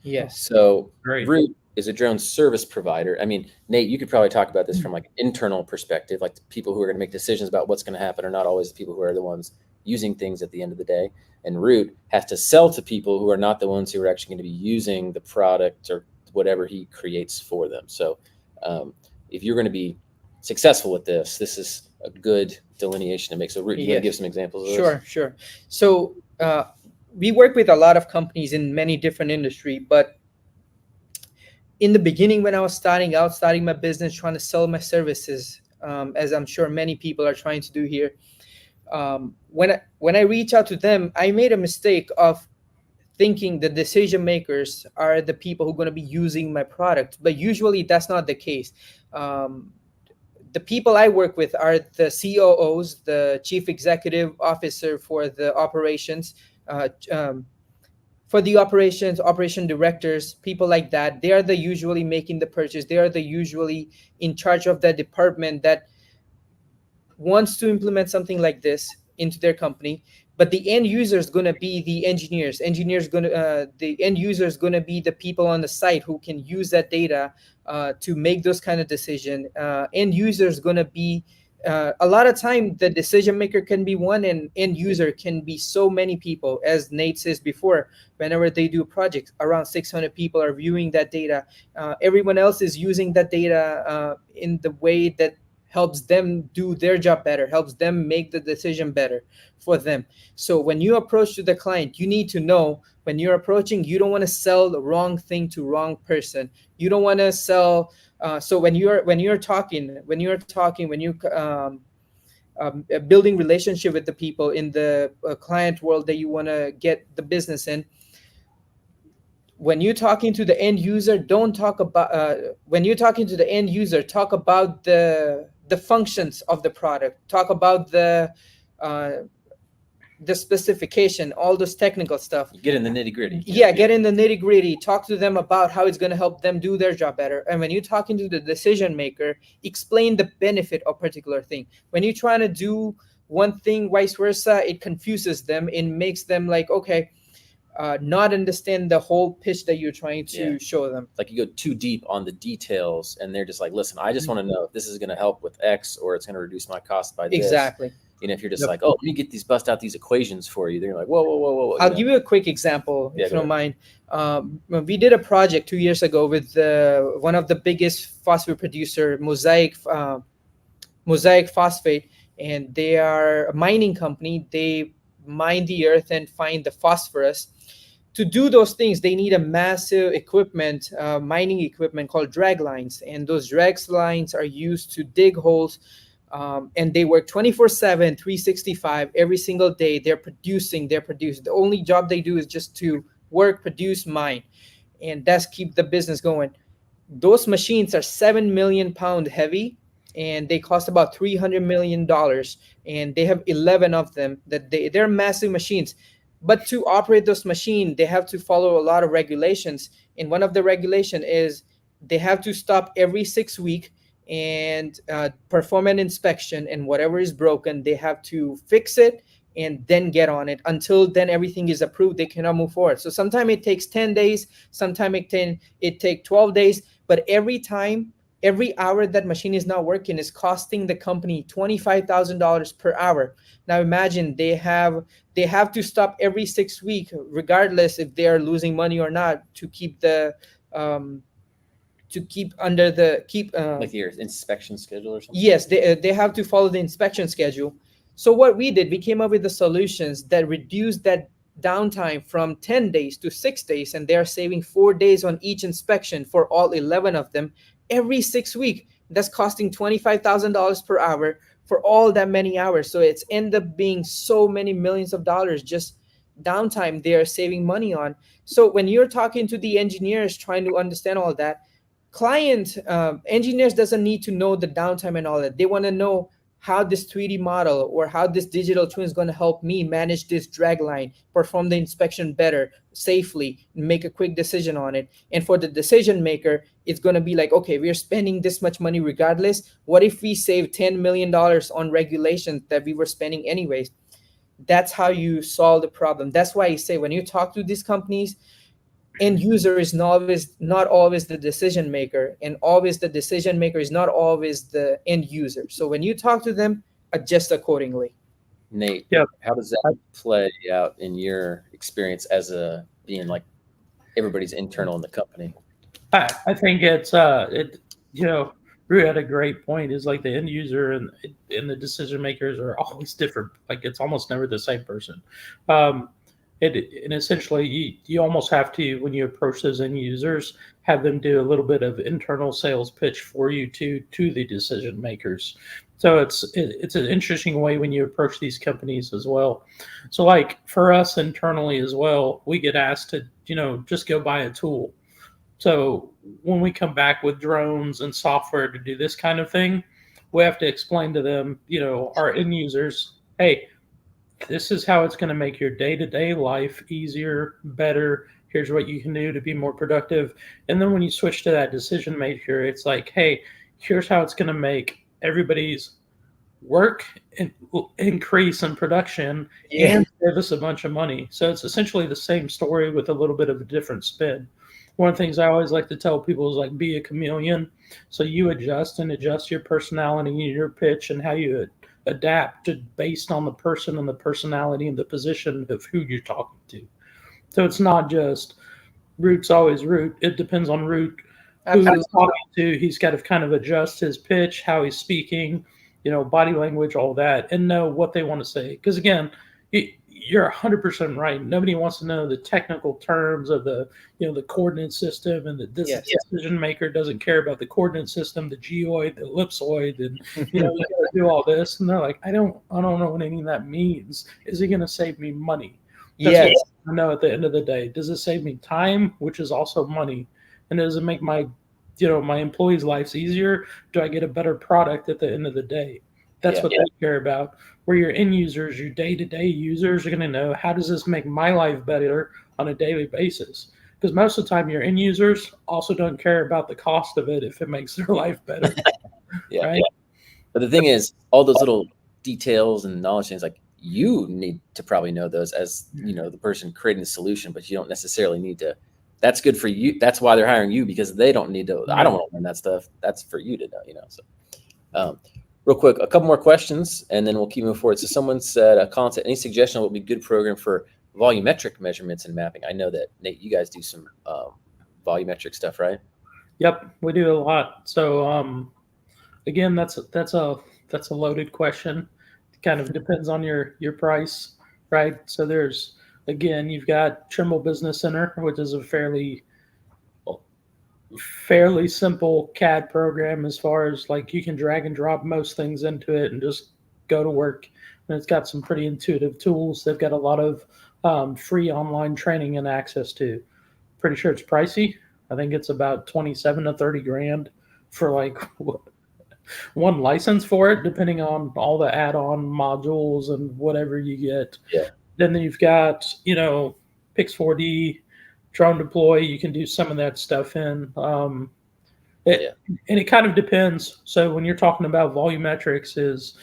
Yes. So Great. Rut is a drone service provider. I mean, Nate, you could probably talk about this from like an internal perspective, like the people who are going to make decisions about what's going to happen are not always the people who are the ones using things at the end of the day. And Rut has to sell to people who are not the ones who are actually going to be using the product or whatever he creates for them. So if you're going to be successful with this is a good delineation to make. So Rut, you want to give some examples of this? Sure. So we work with a lot of companies in many different industry, but in the beginning, when I was starting my business, trying to sell my services, as I'm sure many people are trying to do here, when I reach out to them, I made a mistake of thinking the decision makers are the people who are going to be using my product, but usually that's not the case. The people I work with are the COOs, the chief executive officer for the operations, operation directors, people like that. They are the usually making the purchase. They are the usually in charge of that department that wants to implement something like this into their company. But the end user is going to be the engineers. The end user is going to be the people on the site who can use that data to make those kind of decision. End user is going to be a lot of time the decision maker can be one, and end user can be so many people. As Nate says before, whenever they do projects, around 600 people are viewing that data. Everyone else is using that data in the way that helps them do their job better, helps them make the decision better for them. So when you approach to the client, you need to know when you're approaching, you don't want to sell the wrong thing to wrong person. You don't want to sell. So when you building relationship with the people in the client world that you want to get the business in, when you're talking to the end user, don't talk about when you're talking to the end user, talk about the functions of the product, talk about uh, the specification, all this technical stuff. You get in the nitty gritty. Yeah, get in the nitty gritty, talk to them about how it's going to help them do their job better. And when you're talking to the decision maker, explain the benefit of particular thing. When you're trying to do one thing, vice versa, it confuses them and makes them like, okay, not understand the whole pitch that you're trying to show them. Like you go too deep on the details and they're just like, listen, I just want to know if this is going to help with X or it's going to reduce my cost by this. Exactly. And if you're just like, oh, let me get these, bust out these equations for you, they're like, whoa. I'll give you a quick example, if you don't mind. We did a project 2 years ago with one of the biggest phosphate producer, Mosaic Phosphate, and they are a mining company. They mine the earth and find the phosphorus. To do those things, they need a massive equipment, mining equipment called drag lines. And those drag lines are used to dig holes. And they work 24/7, 365, every single day. They're producing. The only job they do is just to work, produce, mine. And that's keep the business going. Those machines are 7 million pound heavy, and they cost about $300 million. And they have 11 of them. They're massive machines. But to operate those machines, they have to follow a lot of regulations. And one of the regulation is they have to stop every 6 weeks and perform an inspection, and whatever is broken, they have to fix it and then get on it. Until then, everything is approved. They cannot move forward. So sometimes it takes 10 days, sometimes it takes 12 days, but every hour that machine is not working is costing the company $25,000 per hour. Now imagine they have to stop every 6 weeks, regardless if they are losing money or not, to keep like your inspection schedule or something. Yes, they have to follow the inspection schedule. So what we did, we came up with the solutions that reduced that downtime from 10 days to 6 days, and they are saving 4 days on each inspection for all 11 of them every 6 weeks. That's costing $25,000 per hour for all that many hours. So it's end up being so many millions of dollars just downtime they are saving money on. So when you're talking to the engineers trying to understand all that, engineers doesn't need to know the downtime and all that. They want to know how this 3D model or how this digital twin is going to help me manage this drag line, perform the inspection better, safely, make a quick decision on it. And for the decision maker, it's going to be like, okay, we're spending this much money regardless. What if we save $10 million on regulations that we were spending anyways? That's how you solve the problem. That's why I say when you talk to these companies, end user is not always the decision maker, and always the decision maker is not always the end user. So when you talk to them, adjust accordingly. Nate, how does that play out in your experience as being like everybody's internal in the company? I think it's Rue had a great point. Is like the end user and the decision makers are always different. Like it's almost never the same person. And essentially, you almost have to, when you approach those end users, have them do a little bit of internal sales pitch for you to the decision makers. So it's an interesting way when you approach these companies as well. So like for us internally as well, we get asked to just go buy a tool. So when we come back with drones and software to do this kind of thing, we have to explain to them, our end users, hey, this is how it's going to make your day-to-day life easier, better. Here's what you can do to be more productive. And then when you switch to that decision maker, it's like, hey, here's how it's going to make everybody's work increase in production and save us a bunch of money. So it's essentially the same story with a little bit of a different spin. One of the things I always like to tell people is like, be a chameleon. So you adjust your personality and your pitch and how you adapt based on the person and the personality and the position of who you're talking to. So it's not just Root's always Root. It depends on Root who he's Absolutely. talking to. He's got to kind of adjust his pitch, how he's speaking, body language, all that, and know what they want to say. Because again, you're 100% right. Nobody wants to know the technical terms of the coordinate system, and this Yes. decision maker doesn't care about the coordinate system, the geoid, the ellipsoid, and you got to do all this. And they're like, I don't know what any of that means. Is it going to save me money? That's Yes. what I know at the end of the day. Does it save me time, which is also money? And does it make my employees' lives easier? Do I get a better product at the end of the day? That's what they care about. Where your end users, your day-to-day users are going to know, how does this make my life better on a daily basis? Because most of the time your end users also don't care about the cost of it if it makes their life better. Right? But the thing is, all those little details and knowledge things, like, you need to probably know those as the person creating the solution, but you don't necessarily need to. That's good for you. That's why they're hiring you, because they don't need to. I don't want to learn that stuff. That's for you to know. So, real quick, a couple more questions, and then we'll keep moving forward. So, someone said, Colin said, any suggestion what would be a good program for volumetric measurements and mapping? I know that, Nate, you guys do some volumetric stuff, right? Yep, we do a lot. So, again, that's a loaded question. It kind of depends on your price, right? So you've got Trimble Business Center, which is a fairly simple CAD program, as far as like you can drag and drop most things into it and just go to work. And it's got some pretty intuitive tools. They've got a lot of free online training and access to. Pretty sure it's pricey. I think it's about 27 to 30 grand for like one license for it, depending on all the add-on modules and whatever you get. Yeah. Then you've got, Pix4D, Drone Deploy. You can do some of that stuff in. And it kind of depends. So when you're talking about volumetrics, is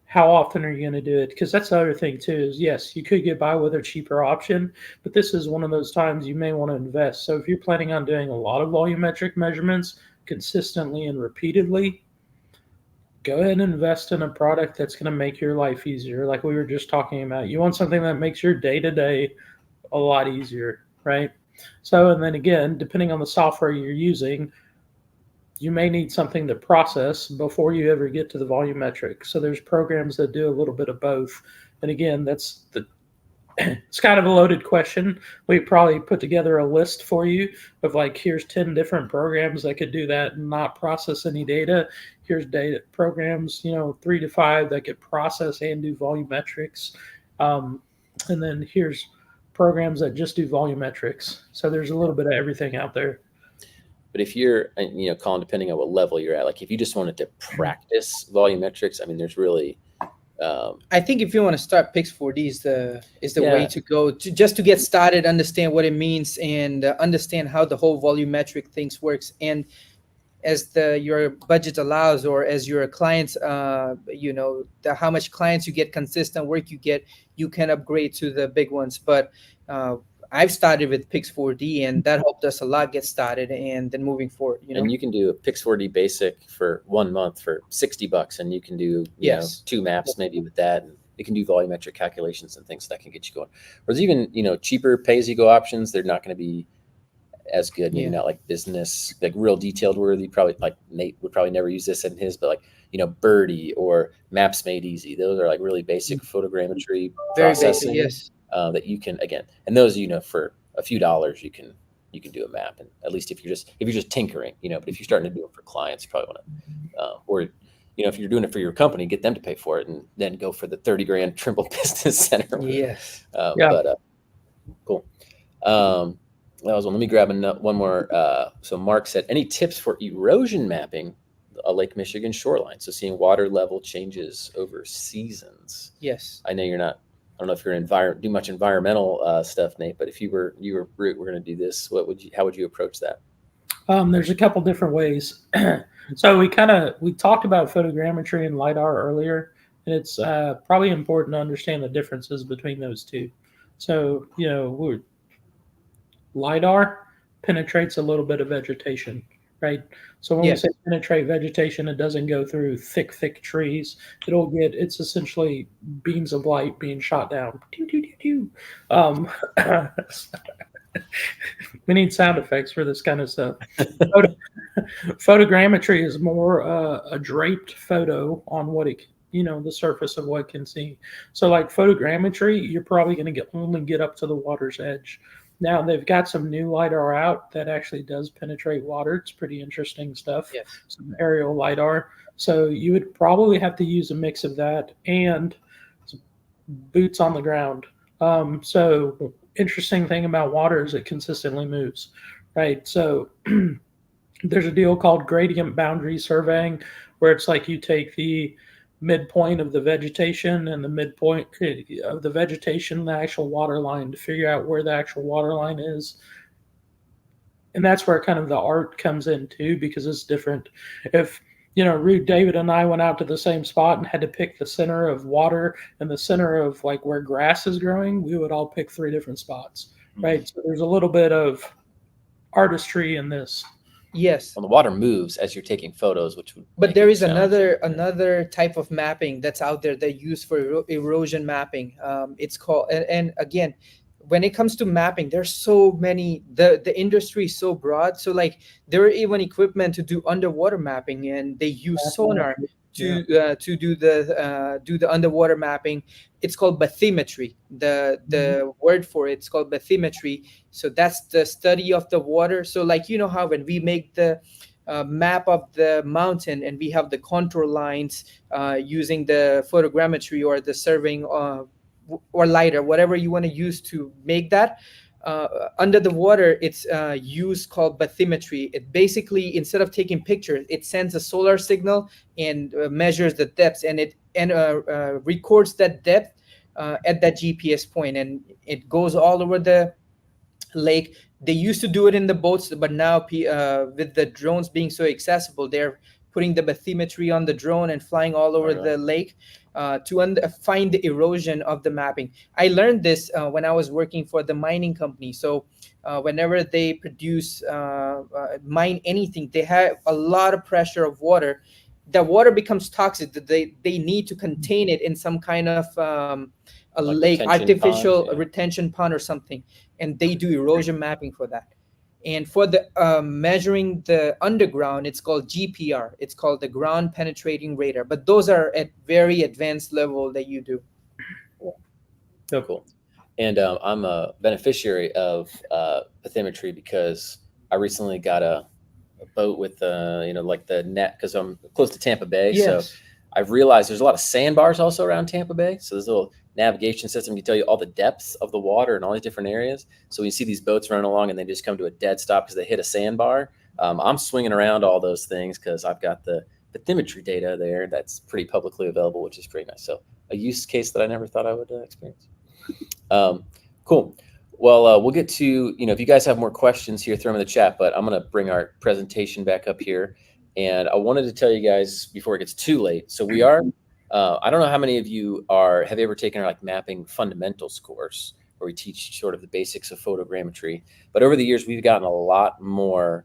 how often are you going to do it? Because that's the other thing too, is yes, you could get by with a cheaper option, but this is one of those times you may want to invest. So if you're planning on doing a lot of volumetric measurements consistently and repeatedly, go ahead and invest in a product that's going to make your life easier. Like we were just talking about, you want something that makes your day-to-day a lot easier, right? So, and then again, depending on the software you're using, you may need something to process before you ever get to the volumetric. So there's programs that do a little bit of both. And again, it's kind of a loaded question. We probably put together a list for you of like, here's 10 different programs that could do that and not process any data. Here's data programs, 3 to 5 that could process and do volumetrics. And then here's programs that just do volumetrics. So there's a little bit of everything out there. But if you're, Colin, depending on what level you're at, like if you just wanted to practice volumetrics, I mean, there's really. I think if you want to start, Pix4D is the way to go, just to get started, understand what it means, and understand how the whole volumetric things works. And as your budget allows, or as your clients, how much clients you get, consistent work you get, you can upgrade to the big ones. But I've started with Pix4D, and that helped us a lot get started, and then moving forward. And you can do a Pix4D basic for 1 month for $60, and you can do 2 maps maybe with that, and it can do volumetric calculations and things that can get you going. Or there's even cheaper pay-as-you-go options. They're not going to be as good, maybe not like business, like real detailed worthy. Probably like Nate would probably never use this in his, but like Birdie or Maps Made Easy. Those are like really basic photogrammetry processing. Very basic, yes. That you can, again, and those for a few dollars you can do a map, and at least if you're just tinkering, but if you're starting to do it for clients, you probably want to, or if you're doing it for your company, get them to pay for it, and then go for the 30 grand Trimble Business Center. Yes. But cool. That was one. Let me grab one more. So Mark said, any tips for erosion mapping a Lake Michigan shoreline? So seeing water level changes over seasons. Yes. I know you're not. I don't know if you're do much environmental stuff, Nate, but if you were Rut, we're going to do this. How would you approach that? There's a couple different ways. So we talked about photogrammetry and LiDAR earlier, and it's probably important to understand the differences between those two. So, LiDAR penetrates a little bit of vegetation, right? So when we say penetrate vegetation, it doesn't go through thick trees. It's essentially beams of light being shot down. We need sound effects for this kind of stuff. Photo- Photogrammetry is more a draped photo on what it, the surface of what it can see. So, like photogrammetry, you're probably going to only get up to the water's edge. Now they've got some new lidar out that actually does penetrate water. It's pretty interesting stuff. Yes. Some aerial lidar. So you would probably have to use a mix of that and boots on the ground. So interesting thing about water is it consistently moves, right? So there's a deal called gradient boundary surveying, where it's like you take the midpoint of the vegetation and the midpoint of the vegetation, the actual water line, to figure out where the actual water line is. And that's where kind of the art comes in too, because it's different. If Rude David and I went out to the same spot and had to pick the center of water and the center of like where grass is growing, we would all pick 3 different spots, right? So there's a little bit of artistry in this. Yes. Well, the water moves as you're taking photos, which would. But there is another type of mapping that's out there that used for erosion mapping. It's called, and again, when it comes to mapping, there's so many. The industry is so broad. So like there are even equipment to do underwater mapping, and they use sonar to do the underwater mapping. It's called bathymetry. The word for it's called bathymetry. So that's the study of the water. So like how when we make the map of the mountain and we have the contour lines using the photogrammetry or the surveying or lidar, whatever you want to use to make that. Under the water, it's used called bathymetry. It basically, instead of taking pictures, it sends a solar signal and measures the depths, and it records that depth at that GPS point, and it goes all over the lake. They used to do it in the boats, but now with the drones being so accessible, they're putting the bathymetry on the drone and flying all over the lake to find the erosion of the mapping. I learned this when I was working for the mining company. So whenever they produce mine anything, they have a lot of pressure of water. The water becomes toxic. They need to contain it in some kind of a Like lake, artificial ponds, retention pond or something, and they do erosion mapping for that. And for the measuring the underground, it's called GPR. It's called the ground penetrating radar. But those are at very advanced level that you do. So cool. And I'm a beneficiary of bathymetry because I recently got a boat with like the net, because I'm close to Tampa Bay. Yes. So I've realized there's a lot of sandbars also around Tampa Bay. So there's a little navigation system can tell you all the depths of the water in all these different areas. So when you see these boats running along and they just come to a dead stop because they hit a sandbar, I'm swinging around all those things because I've got the bathymetry data there that's pretty publicly available, which is pretty nice. So a use case that I never thought I would experience. Cool. Well, we'll get to, if you guys have more questions here, throw them in the chat, but I'm going to bring our presentation back up here. And I wanted to tell you guys before it gets too late. So we are, I don't know how many of you have ever taken our like mapping fundamentals course where we teach sort of the basics of photogrammetry, but over the years, we've gotten a lot more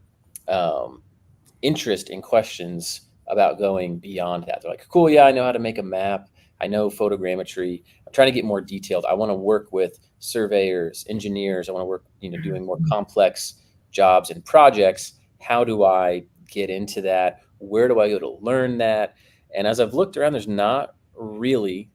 interest in questions about going beyond that. They're like, cool, yeah, I know how to make a map. I know photogrammetry. I'm trying to get more detailed. I want to work with surveyors, engineers. I want to work, doing more complex jobs and projects. How do I get into that? Where do I go to learn that? And as I've looked around, there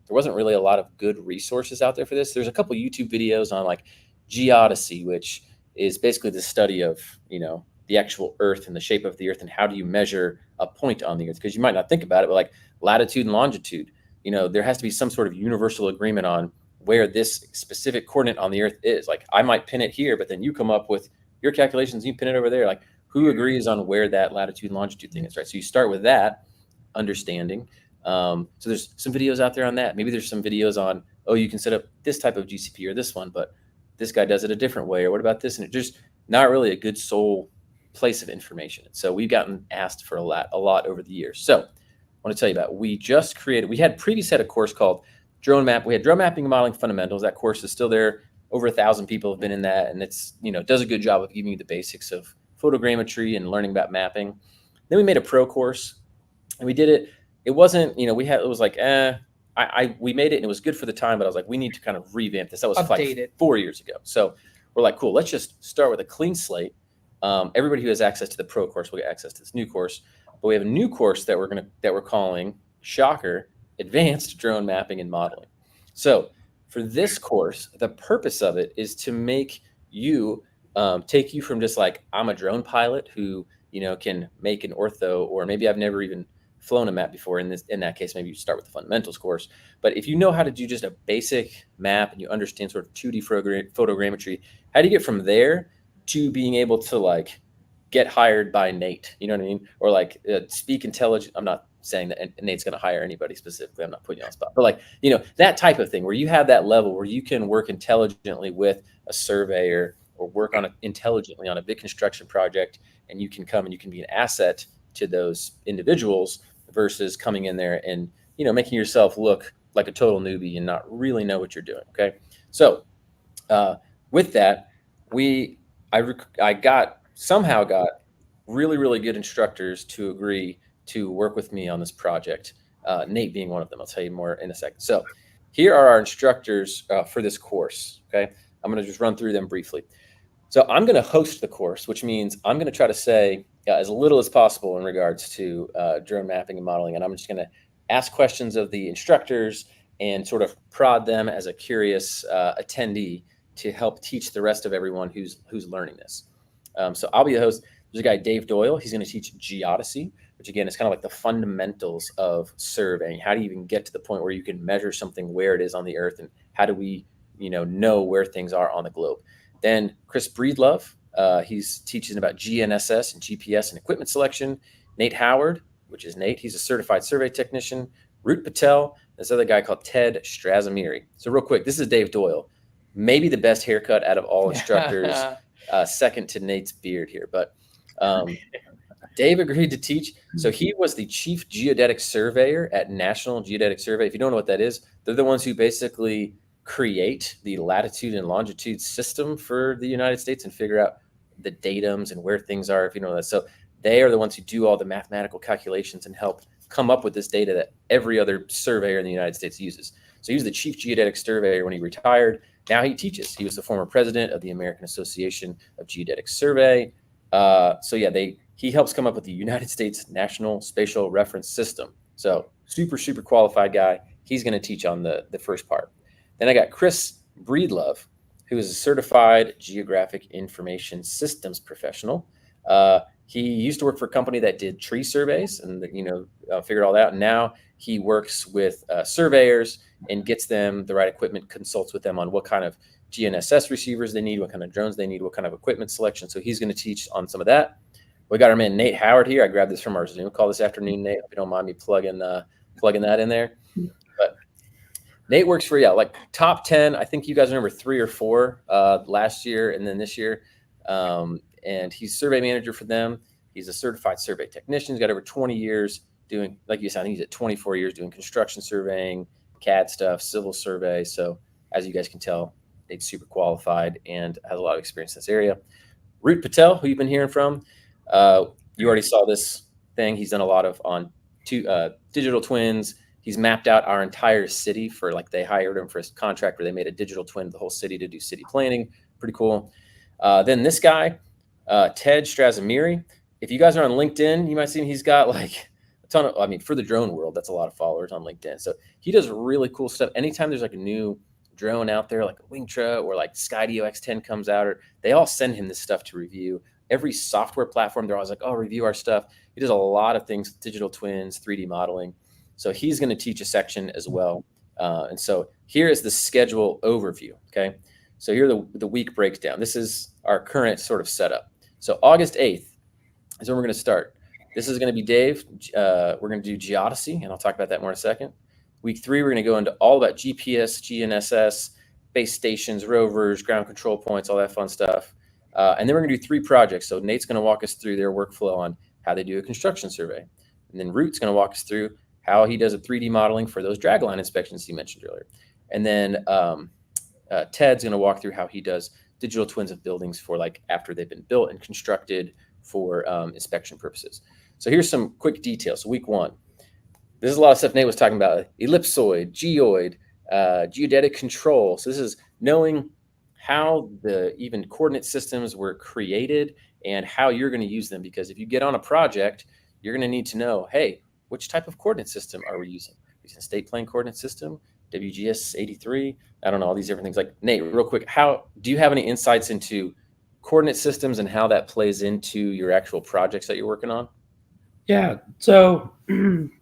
wasn't really a lot of good resources out there for this. There's a couple YouTube videos on like geodesy, which is basically the study of, the actual Earth and the shape of the Earth and how do you measure a point on the Earth? Because you might not think about it, but like latitude and longitude, there has to be some sort of universal agreement on where this specific coordinate on the Earth is. Like I might pin it here, but then you come up with your calculations, you pin it over there. Like who agrees on where that latitude and longitude thing is, right? So you start with that understanding. So there's some videos out there on that. Maybe there's some videos on, you can set up this type of GCP or this one, but this guy does it a different way. Or what about this? And it's just not really a good sole place of information. So we've gotten asked for a lot over the years. So I want to tell you about, we had previously had a course called Drone Map. We had Drone Mapping and Modeling Fundamentals. That course is still there. Over 1,000 people have been in that. And it's, does a good job of giving you the basics of photogrammetry and learning about mapping. Then we made a pro course and we did it. It wasn't, we made it and it was good for the time, but I was like, we need to kind of revamp this. That was like 4 years ago. So we're like, cool, let's just start with a clean slate. Everybody who has access to the pro course will get access to this new course, but we have a new course that we're calling, shocker, Advanced Drone Mapping and Modeling. So for this course, the purpose of it is to make you take you from just like, I'm a drone pilot who can make an ortho, or maybe I've never even flown a map before. In that case, maybe you start with the fundamentals course. But if you know how to do just a basic map and you understand sort of 2D photogrammetry, how do you get from there to being able to like get hired by Nate? You know what I mean? Or like speak intelligent. I'm not saying that Nate's going to hire anybody specifically. I'm not putting you on the spot, but like, that type of thing where you have that level where you can work intelligently with a surveyor or work intelligently on a big construction project, and you can come and you can be an asset to those individuals versus coming in there and making yourself look like a total newbie and not really know what you're doing. Okay, so with that, I somehow got really, really good instructors to agree to work with me on this project. Nate being one of them. I'll tell you more in a second. So here are our instructors for this course. Okay, I'm going to just run through them briefly. So I'm going to host the course, which means I'm going to try to say as little as possible in regards to drone mapping and modeling. And I'm just going to ask questions of the instructors and sort of prod them as a curious attendee to help teach the rest of everyone who's learning this. So I'll be the host. There's a guy, Dave Doyle. He's going to teach geodesy, which again is kind of like the fundamentals of surveying. How do you even get to the point where you can measure something where it is on the earth, and how do we know where things are on the globe? Then Chris Breedlove, he's teaching about GNSS and GPS and equipment selection. Nate Howard, which is Nate, he's a certified survey technician. Rut Patel, this other guy called Ted Strazamiri. So real quick, this is Dave Doyle, maybe the best haircut out of all instructors, second to Nate's beard here. But Dave agreed to teach. So he was the chief geodetic surveyor at National Geodetic Survey. If you don't know what that is, they're the ones who basically create the latitude and longitude system for the United States and figure out the datums and where things are, if you know that. So they are the ones who do all the mathematical calculations and help come up with this data that every other surveyor in the United States uses. So he was the chief geodetic surveyor when he retired. Now he teaches. He was the former president of the American Association of Geodetic Survey. He helps come up with the United States National Spatial Reference System. So super, super qualified guy. He's going to teach on the first part. Then I got Chris Breedlove, who is a certified geographic information systems professional. He used to work for a company that did tree surveys and figured all that out. And now he works with surveyors and gets them the right equipment, consults with them on what kind of GNSS receivers they need, what kind of drones they need, what kind of equipment selection. So he's going to teach on some of that. We got our man Nate Howard here. I grabbed this from our Zoom call this afternoon, Nate. If you don't mind me plugging that in there. But Nate works for like top 10. I think you guys remember 3 or 4 last year and then this year. And he's survey manager for them. He's a certified survey technician. He's got over 20 years doing, like you said, I think he's at 24 years doing construction surveying, CAD stuff, civil survey. So as you guys can tell, Nate's super qualified and has a lot of experience in this area. Rut Patel, who you've been hearing from, you already saw this thing. He's done a lot of on digital twins. He's mapped out our entire city for they hired him for a contract where they made a digital twin of the whole city to do city planning. Pretty cool. Then this guy, Ted Strazamiri. If you guys are on LinkedIn, you might see him. He's got like a ton of, for the drone world, that's a lot of followers on LinkedIn. So he does really cool stuff. Anytime there's like a new drone out there, like a Wingtra or like Skydio X10 comes out, or they all send him this stuff to review. Every software platform, they're always like, oh, review our stuff. He does a lot of things, digital twins, 3D modeling. So he's going to teach a section as well. And so here is the schedule overview. Okay. So here the week breaks down. This is our current sort of setup. So August 8th is when we're going to start. This is going to be Dave. We're going to do geodesy, and I'll talk about that more in a second. Week 3, we're going to go into all about GPS, GNSS, base stations, rovers, ground control points, all that fun stuff. And then we're going to do 3 projects. So Nate's going to walk us through their workflow on how they do a construction survey. And then Rut's going to walk us through how he does a 3D modeling for those dragline inspections he mentioned earlier. And then Ted's going to walk through how he does digital twins of buildings for after they've been built and constructed for inspection purposes. So here's some quick details. So week 1, this is a lot of stuff Nate was talking about: ellipsoid, geoid, geodetic control. So this is knowing how the even coordinate systems were created and how you're going to use them. Because if you get on a project, you're going to need to know, hey, which type of coordinate system are we using? Using a state plane coordinate system, WGS 83, I don't know, all these different things. Like, Nate, real quick, how do you have any insights into coordinate systems and how that plays into your actual projects that you're working on? Yeah. So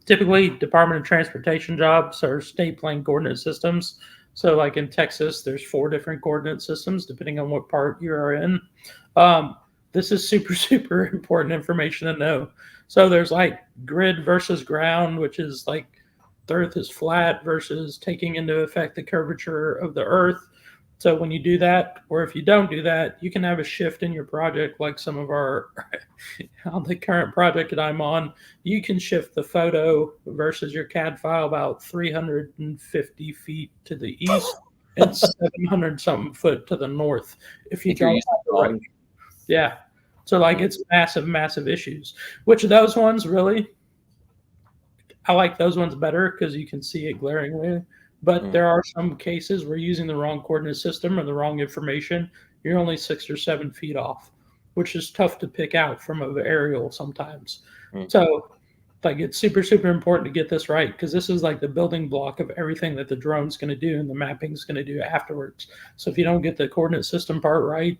typically Department of Transportation jobs are state plane coordinate systems. So like in Texas, there's 4 different coordinate systems depending on what part you are in. This is super, super important information to know. So there's like grid versus ground, which is like the earth is flat versus taking into effect the curvature of the earth. So when you do that, or if you don't do that, you can have a shift in your project, like some of our, on the current project that I'm on, you can shift the photo versus your CAD file about 350 feet to the east and 700 something foot to the north. If you If you're don't using have the right, wrong, yeah. So like it's massive, massive issues. Which of those ones really, I like those ones better because you can see it glaringly. But there are some cases where using the wrong coordinate system or the wrong information, you're only 6 or 7 feet off, which is tough to pick out from an aerial sometimes. So, like, it's super, super important to get this right because this is like the building block of everything that the drone's going to do and the mapping's going to do afterwards. So, if you don't get the coordinate system part right,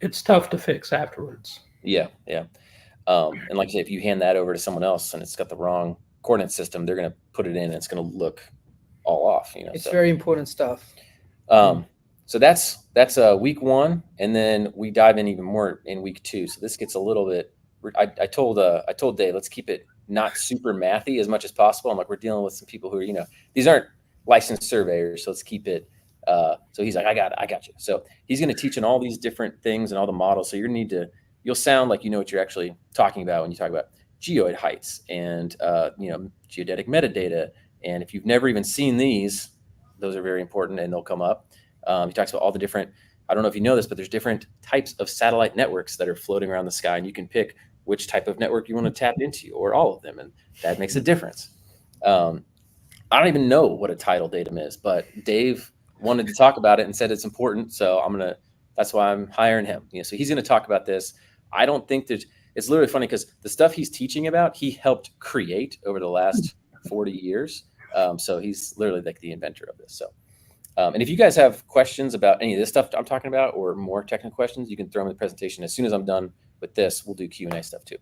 it's tough to fix afterwards. Yeah, yeah. And like I said, if you hand that over to someone else and it's got the wrong coordinate system, they're going to put it in and it's going to look all off. It's very important stuff. So that's week 1, and then we dive in even more in week 2. So this gets a little bit. I told Dave, let's keep it not super mathy as much as possible. I'm like, we're dealing with some people who are, these aren't licensed surveyors, so let's keep it. So he's like, I got you. So he's going to teach in all these different things and all the models. So you'll sound like you know what you're actually talking about when you talk about geoid heights and geodetic metadata. And if you've never even seen these, those are very important and they'll come up. He talks about all the different, I don't know if you know this, but there's different types of satellite networks that are floating around the sky, and you can pick which type of network you want to tap into or all of them, and that makes a difference. I don't even know what a tidal datum is, but Dave wanted to talk about it and said it's important, so that's why I'm hiring him. So he's going to talk about this. I don't think it's literally funny because the stuff he's teaching about, he helped create over the last 40 years. So he's literally like the inventor of this. So, and if you guys have questions about any of this stuff I'm talking about or more technical questions, you can throw them in the presentation. As soon as I'm done with this, we'll do Q&A stuff too.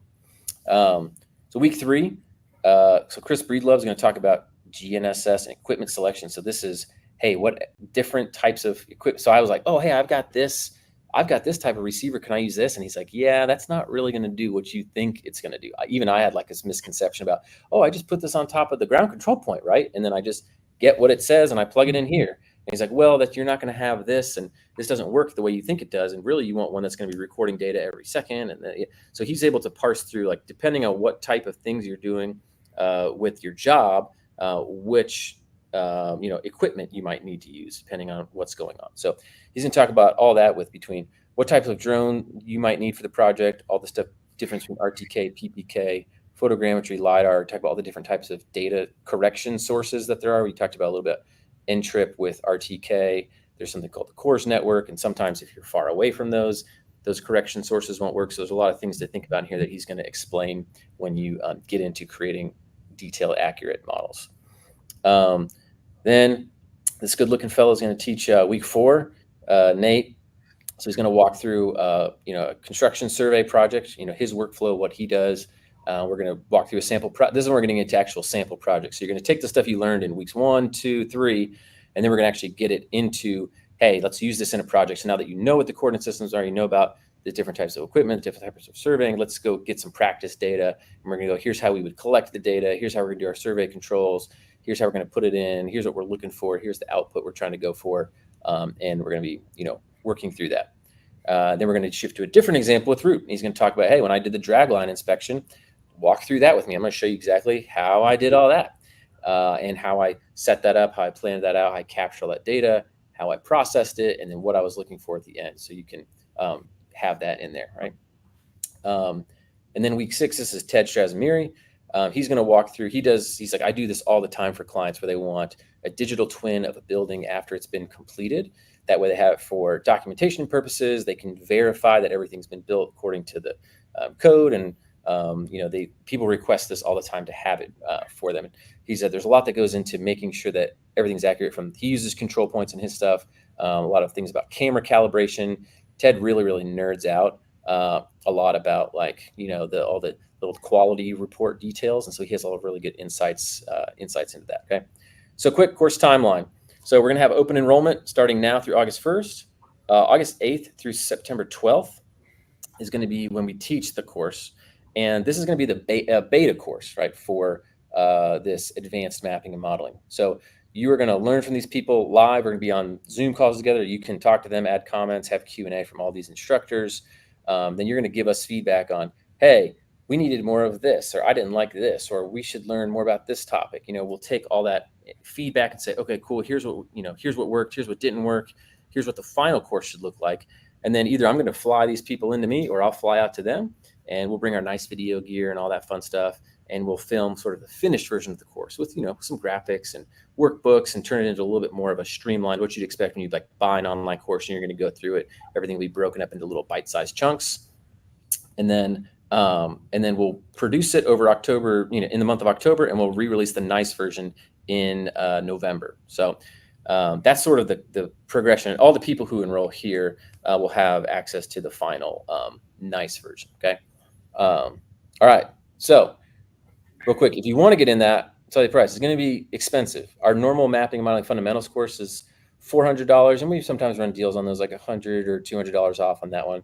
So week 3, so Chris Breedlove is going to talk about GNSS and equipment selection. So this is, hey, what different types of equipment? So I was like, oh, hey, I've got this type of receiver. Can I use this? And he's like, yeah, that's not really going to do what you think it's going to do. Even I had like this misconception about, oh, I just put this on top of the ground control point, right? And then I just get what it says and I plug it in here. And he's like, well, that you're not going to have this, and this doesn't work the way you think it does. And really, you want one that's going to be recording data every second. And so he's able to parse through, like, depending on what type of things you're doing with your job, which equipment you might need to use depending on what's going on. So he's going to talk about all that with between what types of drone you might need for the project, all the stuff, difference between RTK, PPK, photogrammetry, LiDAR, talk about all the different types of data correction sources that there are. We talked about a little bit N-trip with RTK. There's something called the CORS network. And sometimes if you're far away from those correction sources won't work. So there's a lot of things to think about in here that he's going to explain when you get into creating detailed, accurate models. Then this good-looking fellow is going to teach week 4, Nate. So he's going to walk through, a construction survey project, his workflow, what he does. We're going to walk through a sample. This is when we're getting into actual sample projects. So you're going to take the stuff you learned in weeks 1, 2, 3, and then we're going to actually get it into, hey, let's use this in a project. So now that you know what the coordinate systems are, you know about the different types of equipment, different types of surveying, let's go get some practice data. And we're going to go, here's how we would collect the data. Here's how we're going to do our survey controls. Here's how we're going to put it in. Here's what we're looking for. Here's the output we're trying to go for. And we're going to be, working through that. Then we're going to shift to a different example with Rut. He's going to talk about, hey, when I did the dragline inspection, walk through that with me. I'm going to show you exactly how I did all that and how I set that up, how I planned that out, how I captured all that data, how I processed it, and then what I was looking for at the end. So you can have that in there, right? And then week 6, this is Ted Strazimiri. He's going to walk through. He's like, I do this all the time for clients where they want a digital twin of a building after it's been completed. That way they have it for documentation purposes. They can verify that everything's been built according to the code. And, people request this all the time to have it for them. He said there's a lot that goes into making sure that everything's accurate. He uses control points in his stuff, a lot of things about camera calibration. Ted really, really nerds out a lot about all the little quality report details. And so he has all really good insights into that. Okay. So quick course timeline. So we're going to have open enrollment starting now through August 1st. August 8th through September 12th is going to be when we teach the course. And this is going to be the beta course, right, for this advanced mapping and modeling. So you are going to learn from these people live. We're going to be on Zoom calls together. You can talk to them, add comments, have Q&A from all these instructors. Then you're going to give us feedback on, hey, we needed more of this, or I didn't like this, or we should learn more about this topic. We'll take all that feedback and say, okay, cool. Here's what worked. Here's what didn't work. Here's what the final course should look like. And then either I'm going to fly these people into me, or I'll fly out to them, and we'll bring our nice video gear and all that fun stuff. And we'll film sort of the finished version of the course with, some graphics and workbooks, and turn it into a little bit more of a streamlined, what you'd expect when you buy an online course and you're going to go through it. Everything will be broken up into little bite-sized chunks. And then we'll produce it over October, in the month of October, and we'll re-release the nice version in November. So that's sort of the progression. All the people who enroll here will have access to the final nice version. Okay. All right. So real quick, if you want to get in that, I'll tell you the price. It's going to be expensive. Our normal mapping and modeling fundamentals course is $400, and we sometimes run deals on those, like $100 or $200 off on that one.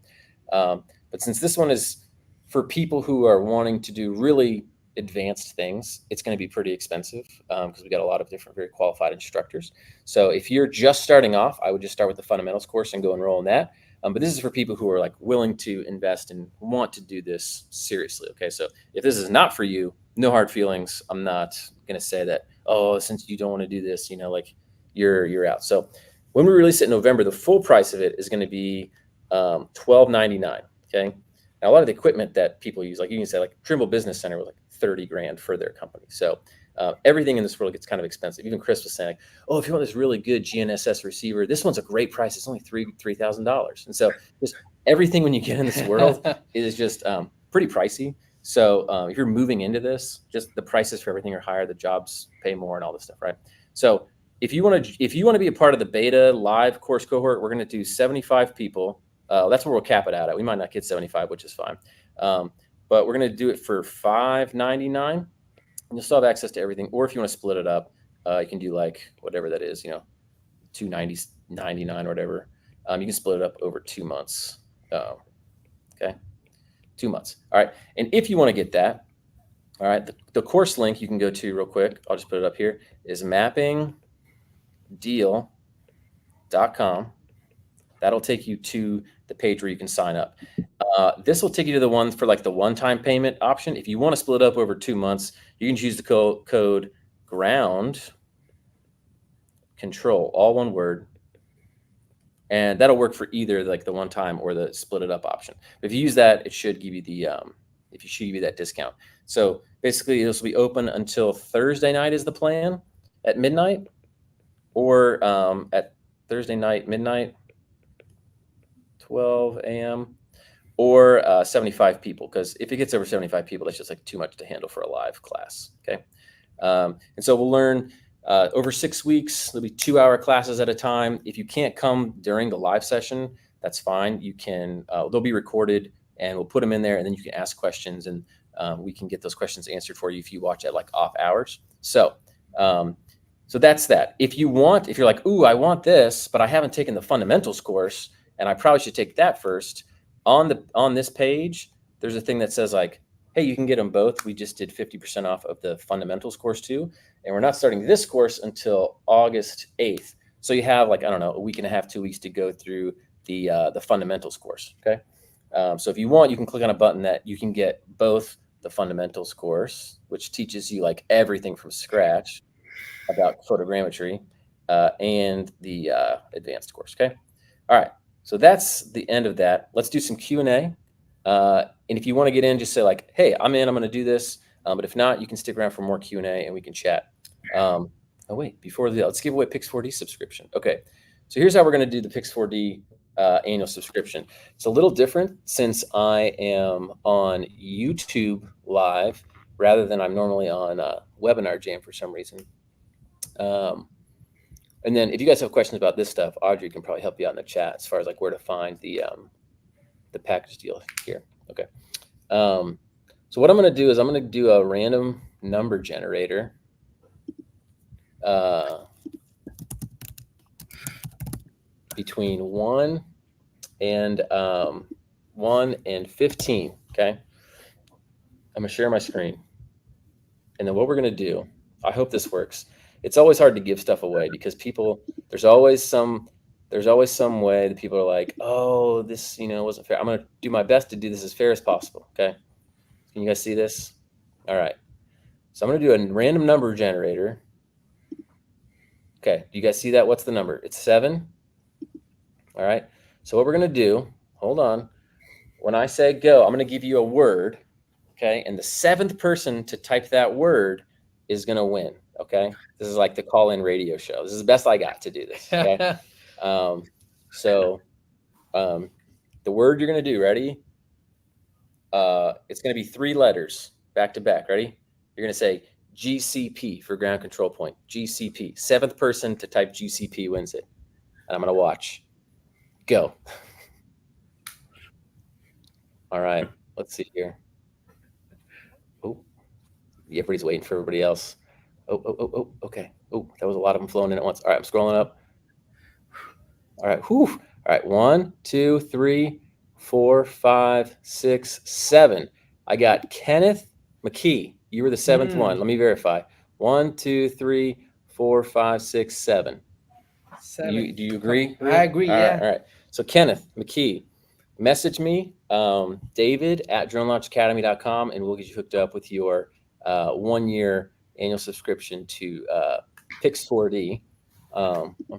But since this one is for people who are wanting to do really advanced things, it's going to be pretty expensive because we got a lot of different, very qualified instructors. So if you're just starting off, I would just start with the fundamentals course and go enroll in that. But this is for people who are willing to invest and want to do this seriously. Okay, so if this is not for you, no hard feelings. I'm not going to say that, oh, since you don't want to do this, you're out. So when we release it in November, the full price of it is going to be $12.99. Okay. Now, a lot of the equipment that people use, you can say, Trimble Business Center was $30,000 for their company. So everything in this world gets kind of expensive. Even Chris was saying, oh, if you want this really good GNSS receiver, this one's a great price. It's only $3,000. And so just everything when you get in this world is just pretty pricey. So if you're moving into this, just the prices for everything are higher, the jobs pay more and all this stuff, right? So if you want to be a part of the beta live course cohort, we're going to do 75 people. That's where we'll cap it out at. We might not get 75, which is fine. But we're going to do it for $5.99. And you'll still have access to everything. Or if you want to split it up, you can do whatever that is, $2.99 or whatever. You can split it up over 2 months. Okay. 2 months. All right. And if you want to get that, all right, the course link you can go to real quick, I'll just put it up here, is mappingdeal.com. That'll take you to the page where you can sign up. This will take you to the one for the one-time payment option. If you want to split up over 2 months, you can choose the code ground control, all one word. And that'll work for either the one-time or the split it up option. But if you use that, it should give you that discount. So basically, this will be open until Thursday night is the plan at midnight, or at Thursday night midnight, 12 a.m. or 75 people, because if it gets over 75 people, that's just too much to handle for a live class. Okay, and so we'll learn over 6 weeks. There'll be 2-hour classes at a time. If you can't come during the live session, that's fine. You can. They'll be recorded, and we'll put them in there, and then you can ask questions, and we can get those questions answered for you if you watch at off hours. So that's that. If you're ooh, I want this, but I haven't taken the fundamentals course, and I probably should take that first. On this page, there's a thing that says hey, you can get them both. We just did 50% off of the fundamentals course too, and we're not starting this course until August 8th. So you have a week and a half, 2 weeks to go through the fundamentals course. Okay, so if you want, you can click on a button that you can get both the fundamentals course, which teaches you everything from scratch about photogrammetry, and the advanced course. Okay, all right. So that's the end of that. Let's do some Q&A. And if you want to get in, just say hey, I'm in, I'm going to do this. But if not, you can stick around for more Q&A and we can chat. Oh, wait, before that, let's give away Pix4D subscription. Okay. So here's how we're going to do the Pix4D annual subscription. It's a little different since I am on YouTube live rather than I'm normally on Webinar Jam for some reason. And then if you guys have questions about this stuff, Audrey can probably help you out in the chat as far as like where to find the package deal here. Okay. So what I'm going to do is I'm going to do a random number generator. Between 1 and 15. Okay. I'm going to share my screen. And then what we're going to do, I hope this works. It's always hard to give stuff away because people, there's always some way that people are like, oh, this, wasn't fair. I'm going to do my best to do this as fair as possible. Okay. Can you guys see this? All right. So I'm going to do a random number generator. Okay. Do you guys see that? What's the number? It's 7. All right. So what we're going to do, hold on. When I say go, I'm going to give you a word. Okay. And the 7th person to type that word is going to win. Okay. This is like the call-in radio show. This is the best I got to do this. Okay. The word you're going to do, ready? It's going to be 3 letters back to back. Ready? You're going to say GCP for ground control point. GCP. 7th person to type GCP wins it. And I'm going to watch. Go. All right. Let's see here. Oh, everybody's waiting for everybody else. Oh, okay. Oh, that was a lot of them flowing in at once. All right, I'm scrolling up. All right. Whew. All right. 1, 2, 3, 4, 5, 6, 7. I got Kenneth McKee. You were the 7th one. Let me verify. 1, 2, 3, 4, 5, 6, 7. 7. Do you agree? I agree. Yeah. All right. So Kenneth McKee, message me, David at dronelaunchacademy.com, and we'll get you hooked up with your 1-year annual subscription to Pix4D.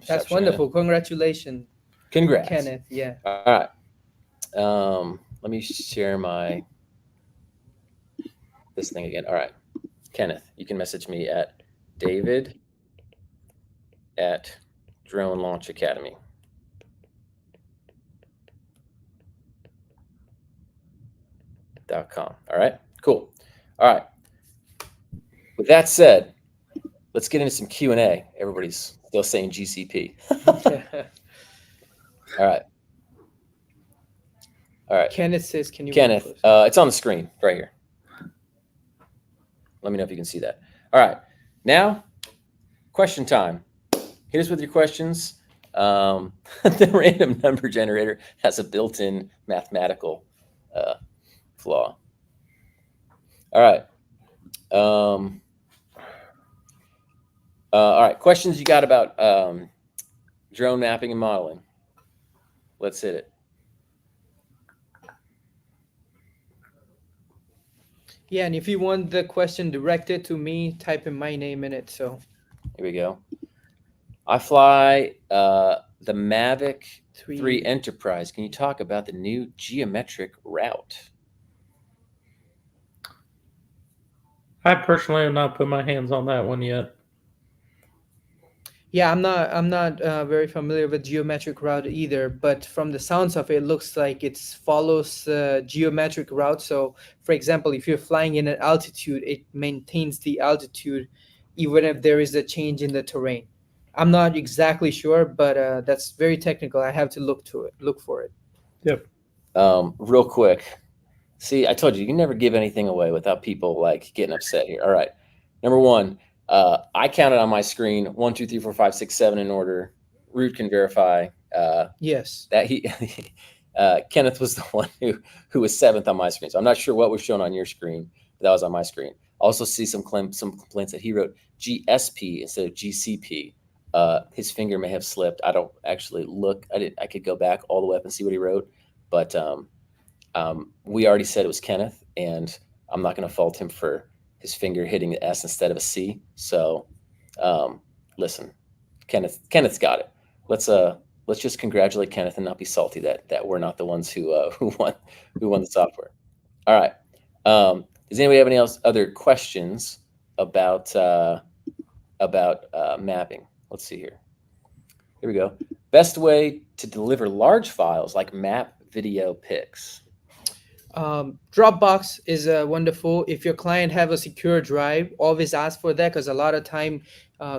That's wonderful. Congratulations. Congrats, Kenneth. Yeah. All right. Let me share this thing again. All right. Kenneth, you can message me at David at Drone Launch Academy. .com. All right, cool. All right. With that said, let's get into some Q&A. Everybody's still saying GCP. All right. Kenneth says, can you? Kenneth, it's on the screen right here. Let me know if you can see that. All right. Now, question time. Hit us with your questions. The random number generator has a built-in mathematical flaw. All right. All right. Questions you got about drone mapping and modeling? Let's hit it. Yeah, and if you want the question directed to me, type in my name in it. So here we go. I fly the Mavic 3 Enterprise. Can you talk about the new geometric route? I personally have not put my hands on that one yet. Yeah, I'm not very familiar with geometric route either, but from the sounds of it, looks like it follows geometric route. So, for example, if you're flying in an altitude, it maintains the altitude even if there is a change in the terrain. I'm not exactly sure, but that's very technical. I have to look for it. Yep. Real quick. See, I told you, you can never give anything away without people like getting upset here. All right. Number 1, I counted on my screen 1, 2, 3, 4, 5, 6, 7 in order. Root can verify. Yes. That Kenneth was the one who was 7th on my screen. So I'm not sure what was shown on your screen, but that was on my screen. Also see some complaints that he wrote GSP instead of GCP. His finger may have slipped. I don't actually look. I could go back all the way up and see what he wrote, but we already said it was Kenneth, and I'm not going to fault him for his finger hitting the S instead of a C. So, listen, Kenneth's got it. Let's just congratulate Kenneth and not be salty that we're not the ones who won the software. All right. Does anybody have any other questions about mapping? Let's see here. Here we go. Best way to deliver large files like map, video, pics. Dropbox is wonderful. If your client have a secure drive, always ask for that, because a lot of time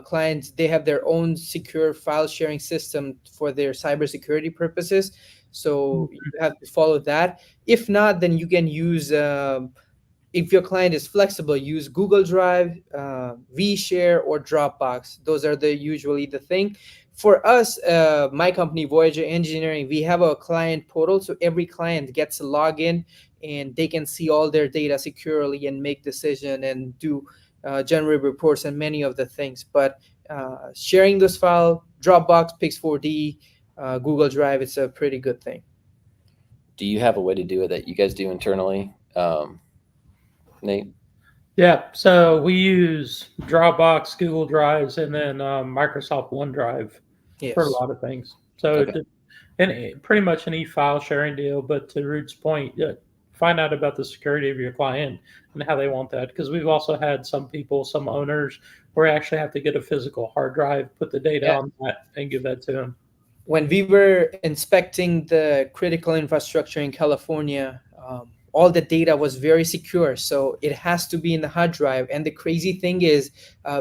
clients, they have their own secure file sharing system for their cybersecurity purposes. So you have to follow that. If not, then you can use if your client is flexible, use Google Drive, vShare, or Dropbox. Those are the usually the thing. For us, my company Voyager Engineering, we have a client portal, so every client gets a login and they can see all their data securely and make decision and do generate reports and many of the things. But sharing this file, Dropbox, Pix4D, Google Drive, it's a pretty good thing. Do you have a way to do it that you guys do internally, Nate? Yeah, so we use Dropbox, Google Drives, and then Microsoft OneDrive for a Yes. lot of things. So, Okay. pretty much an e-file sharing deal. But to Root's point, find out about the security of your client and how they want that. Because we've also had some people, some owners, where we actually have to get a physical hard drive, put the data Yeah. on that, and give that to them. When we were inspecting the critical infrastructure in California, all the data was very secure. So it has to be in the hard drive. And the crazy thing is,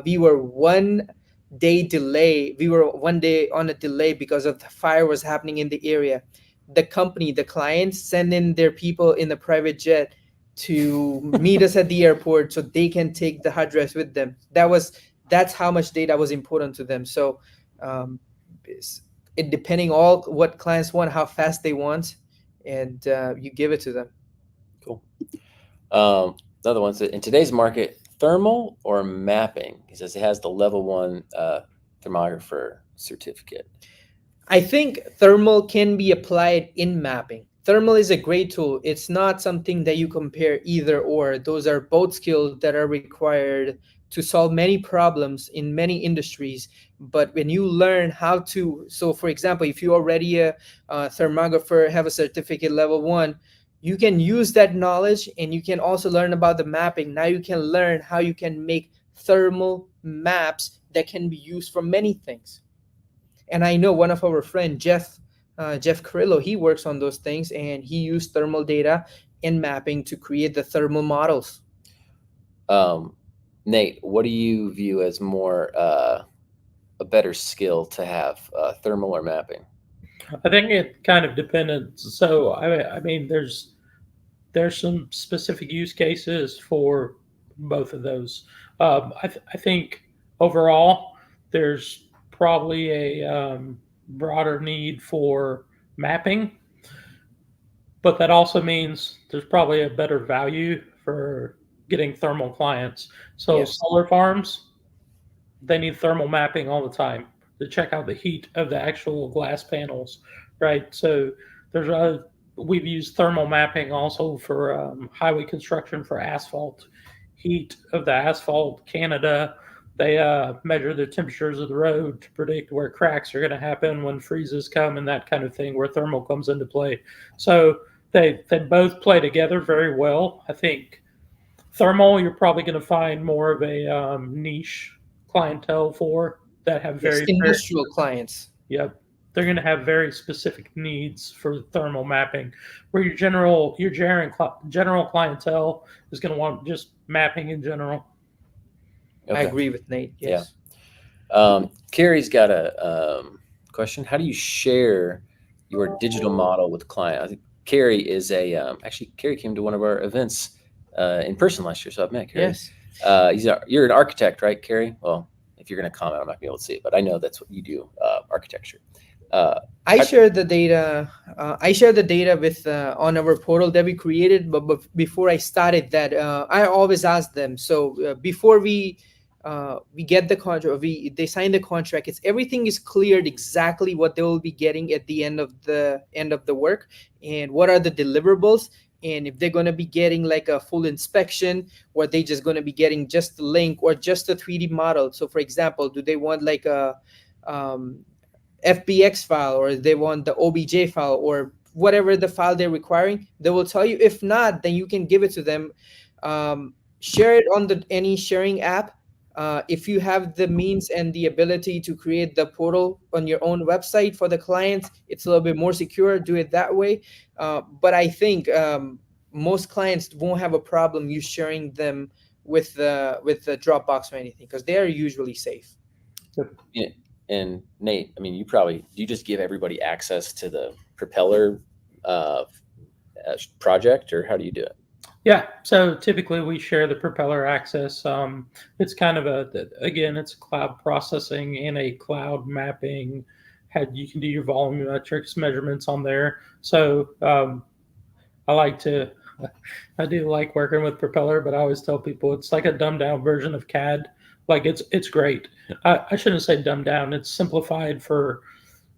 we were 1 day delay. We were 1 day on a delay because of the fire was happening in the area. The company, the clients, send in their people in the private jet to meet us at the airport so they can take the hard drives with them. That's how much data was important to them. So um, it depending all what clients want, how fast they want, and you give it to them. Cool. Another one says, in today's market, thermal or mapping? He says it has the level 1 thermographer certificate. I think thermal can be applied in mapping. Thermal is a great tool. It's not something that you compare either or. Those are both skills that are required to solve many problems in many industries. But when you learn how to, so for example, if you're already a thermographer, have a certificate level 1, you can use that knowledge and you can also learn about the mapping. Now you can learn how you can make thermal maps that can be used for many things. And I know one of our friend Jeff Carrillo, he works on those things, and he used thermal data and mapping to create the thermal models. Nate, what do you view as more a better skill to have, thermal or mapping? I think it kind of depends. So I mean, there's some specific use cases for both of those. I think overall there's probably a broader need for mapping, but that also means there's probably a better value for getting thermal clients. So Yes. solar farms, they need thermal mapping all the time to check out the heat of the actual glass panels, right? So there's a we've used thermal mapping also for highway construction for asphalt, heat of the asphalt. Canada, they measure the temperatures of the road to predict where cracks are going to happen when freezes come and that kind of thing, where thermal comes into play. So they both play together very well. I think thermal, you're probably going to find more of a niche clientele for that have Yes, very, industrial clients. yep, they're going to have very specific needs for thermal mapping. Where your general clientele is going to want just mapping in general. I Okay. agree with Nate. Yeah. Yes. Carrie's got a question. How do you share your digital model with client? I think Carrie is actually Carrie came to one of our events in person last year, so I've met Carrie. Yes. You're an architect, right, Carrie? Well, if you're going to comment, I'm not going to be able to see it, but I know that's what you do, architecture. I share the data. I share the data with on our portal that we created. But before I started that, I always ask them. So before we get the contract, they sign the contract. It's everything is cleared exactly what they will be getting at the end of the work, and what are the deliverables, and if they're going to be getting like a full inspection, or they just going to be getting just the link or just a 3D model. So for example, do they want like a FBX file, or they want the OBJ file, or whatever the file they're requiring? They will tell you. If not, then you can give it to them. Share it on any sharing app. If you have the means and the ability to create the portal on your own website for the clients, it's a little bit more secure. Do it that way. But I think most clients won't have a problem you sharing them with the Dropbox or anything because they are usually safe. Yeah. And Nate, I mean, you just give everybody access to the propeller uh, project, or how do you do it? Yeah, so typically we share the propeller access. It's kind of again, it's cloud processing and a cloud mapping. Had you can do your volumetrics measurements on there. So I like to, I do like working with propeller, but I always tell people it's like a dumbed down version of CAD. Like it's great. I shouldn't say dumbed down. It's simplified for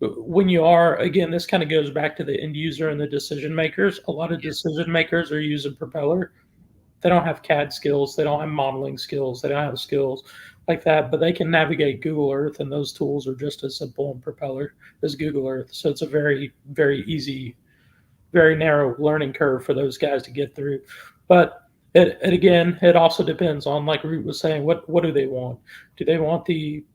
when you are, again, this kind of goes back to the end user and the decision makers. A lot of decision makers are using propeller. They don't have CAD skills, they don't have modeling skills, they don't have skills like that, but they can navigate Google Earth, and those tools are just as simple in propeller as Google Earth. So it's a very, very easy, very narrow learning curve for those guys to get through. But it again, it also depends on, like Root was saying, what do they want? Do they want the,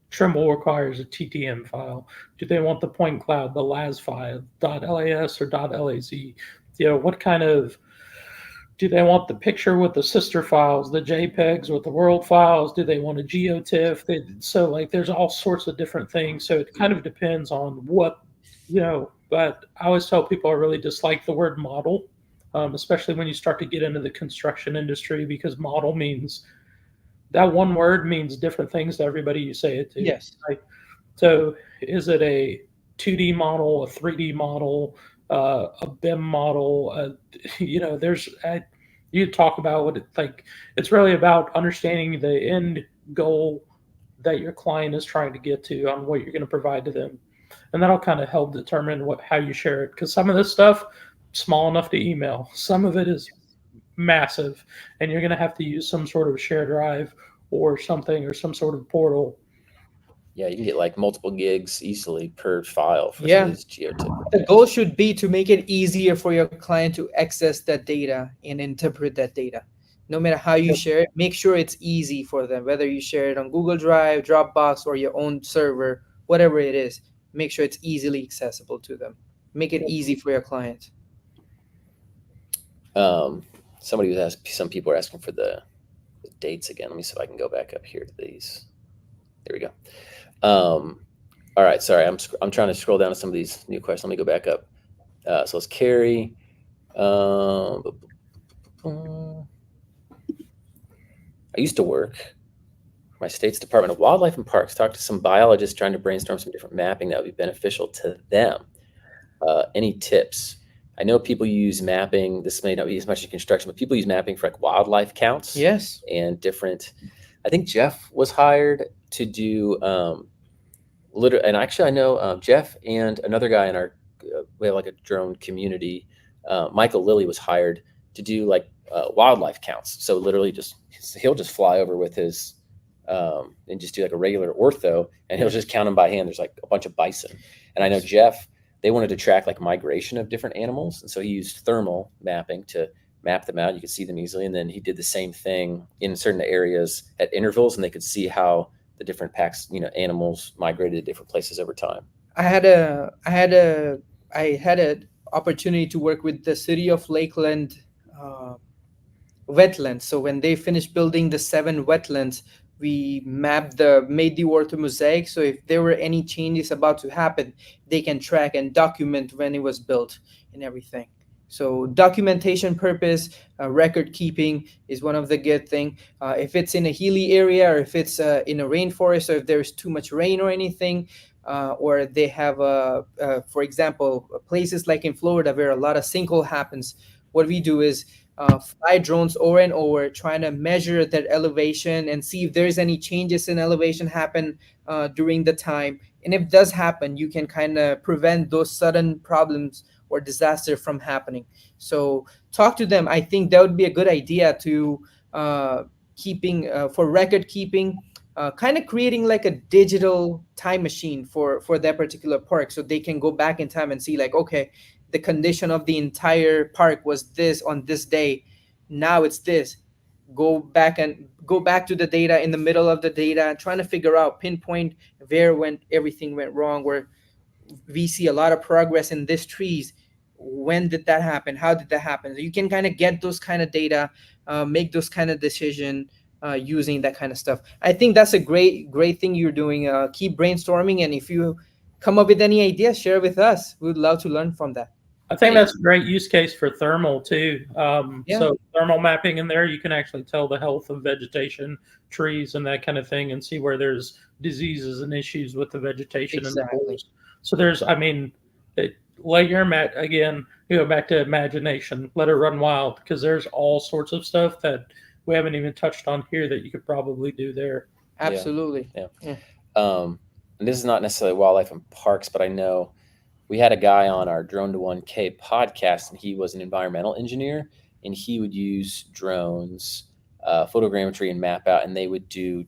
Trimble requires a TTM file. Do they want the point cloud, the LAS file, .las or .laz? What kind of, do they want the picture with the sister files, the JPEGs with the world files? Do they want a GeoTIFF? So like there's all sorts of different things. So it kind of depends on but I always tell people I really dislike the word model, especially when you start to get into the construction industry, because model means, that one word means different things to everybody you say it to. Yes. Right? So is it a 2D model, a 3D model, a BIM model? You talk about what it's like. It's really about understanding the end goal that your client is trying to get to on what you're going to provide to them, and that'll kind of help determine how you share it. Because some of this stuff, small enough to email, some of it is massive, and you're going to have to use some sort of share drive or something, or some sort of portal. Yeah, you can get like multiple gigs easily per file for some of Yeah. these GeoTIFF The projects. goal should be to make it easier for your client to access that data and interpret that data. No matter how you share it, make sure it's easy for them, whether you share it on Google Drive, Dropbox, or your own server, whatever it is. Make sure it's easily accessible to them. Make it easy for your client. Somebody was asking, some people are asking for the dates again. Let me see if I can go back up here to these. There we go. All right, sorry, I'm trying to scroll down to some of these new questions. Let me go back up. So let's carry. I used to work for my state's Department of Wildlife and Parks. Talked to some biologists trying to brainstorm some different mapping that would be beneficial to them. Any tips? I know people use mapping. This may not be as much in construction, but people use mapping for like wildlife counts. Yes. And different. I think Jeff was hired to do. And actually, I know Jeff and another guy in our, we have like a drone community. Michael Lilly was hired to do like wildlife counts. So literally, he'll just fly over with his and just do like a regular ortho, and he'll just count them by hand. There's like a bunch of bison, and I know Jeff. They wanted to track like migration of different animals, and so he used thermal mapping to map them out. You could see them easily, and then he did the same thing in certain areas at intervals, and they could see how the different packs, animals migrated to different places over time. I had a opportunity to work with the city of Lakeland wetlands. So when they finished building the 7 wetlands, we made the ortho mosaic. So if there were any changes about to happen, they can track and document when it was built and everything. So documentation purpose, record keeping is one of the good thing. If it's in a hilly area, or if it's in a rainforest, or if there's too much rain or anything, or they have, for example, places like in Florida where a lot of sinkhole happens, what we do is fly drones over and over, trying to measure that elevation and see if there's any changes in elevation happen during the time. And if it does happen, you can kind of prevent those sudden problems or disaster from happening. So talk to them. I think that would be a good idea to keeping for record keeping, kind of creating like a digital time machine for that particular park, so they can go back in time and see like, okay, the condition of the entire park was this on this day. Now it's this. go back to the data in the middle of the data, trying to figure out, pinpoint where when everything went wrong, where we see a lot of progress in these trees. When did that happen? How did that happen? So you can kind of get those kind of data, make those kind of decision, using that kind of stuff. I think that's a great thing you're doing. Keep brainstorming, and if you come up with any ideas, share with us. We would love to learn from that. I think that's a great use case for thermal too. Yeah, So thermal mapping in there, you can actually tell the health of vegetation, trees, and that kind of thing, and see where there's diseases and issues with the vegetation and the exactly. forest. So there's, I mean, let your again, you go back to imagination, let it run wild, because there's all sorts of stuff that we haven't even touched on here that you could probably do there. Absolutely. Yeah. Yeah. And this is not necessarily wildlife and parks, but I know we had a guy on our Drone to 1K podcast, and he was an environmental engineer, and he would use drones, photogrammetry, and map out, and they would do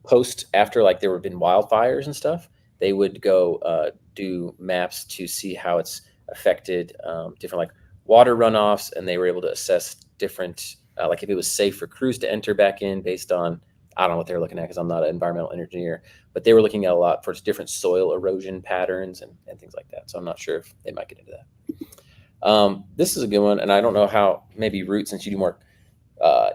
post after, like, there have been wildfires and stuff. They would go do maps to see how it's affected different, like, water runoffs, and they were able to assess different, like, if it was safe for crews to enter back in based on, I don't know what they were looking at because I'm not an environmental engineer, but they were looking at a lot for different soil erosion patterns and things like that. So I'm not sure if they might get into that. This is a good one, and I don't know how, maybe Root, since you do more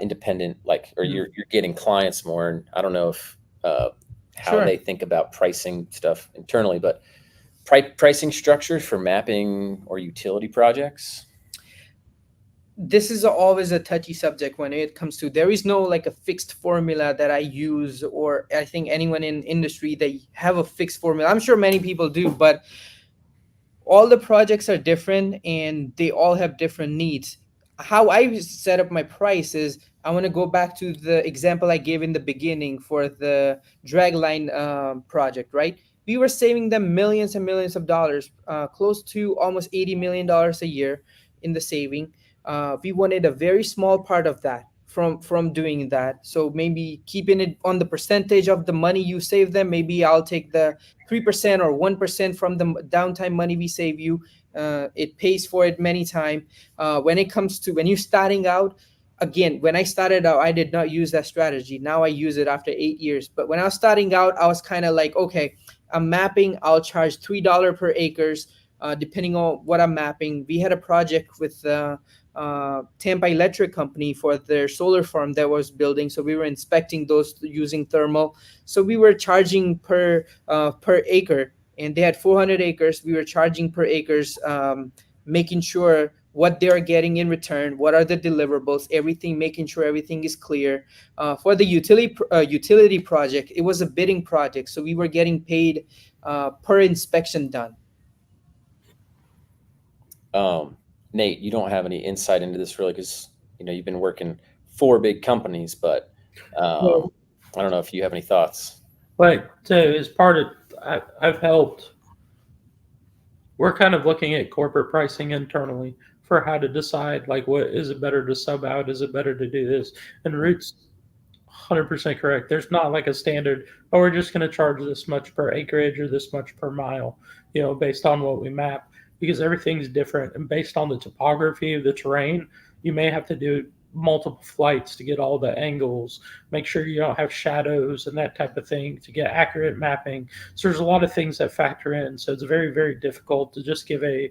independent, like, or you're getting clients more, and I don't know if how Sure. they think about pricing stuff internally, but pricing structures for mapping or utility projects. This is always a touchy subject when it comes to, there is no like a fixed formula that I use, or I think anyone in industry, they have a fixed formula. I'm sure many people do, but all the projects are different and they all have different needs. How I set up my price is, I want to go back to the example I gave in the beginning for the dragline project, right? We were saving them millions and millions of dollars, close to almost $80 million a year in the saving. We wanted a very small part of that from doing that. So maybe keeping it on the percentage of the money you save them. Maybe I'll take the 3% or 1% from the downtime money we save you. It pays for it many times. When it comes to when you're starting out, again, when I started out, I did not use that strategy. Now I use it after 8 years. But when I was starting out, I was kind of like, okay, I'm mapping. I'll charge $3 per acres, depending on what I'm mapping. We had a project with Tampa Electric Company for their solar farm that was building. So we were inspecting those using thermal. So we were charging per acre, and they had 400 acres. We were charging per acres, making sure what they're getting in return, what are the deliverables, everything, making sure everything is clear. For the utility project, it was a bidding project, so we were getting paid per inspection done. Nate, you don't have any insight into this really, because you've been working for big companies, but Well, I don't know if you have any thoughts. but as part of, I've helped. We're kind of looking at corporate pricing internally for how to decide, like, what is it better to sub out? Is it better to do this? And Root's 100% correct. There's not like a standard, oh, we're just going to charge this much per acreage or this much per mile, based on what we map, because everything's different. And based on the topography of the terrain, you may have to do multiple flights to get all the angles, make sure you don't have shadows and that type of thing to get accurate mapping. So there's a lot of things that factor in. So it's very, very difficult to just give a,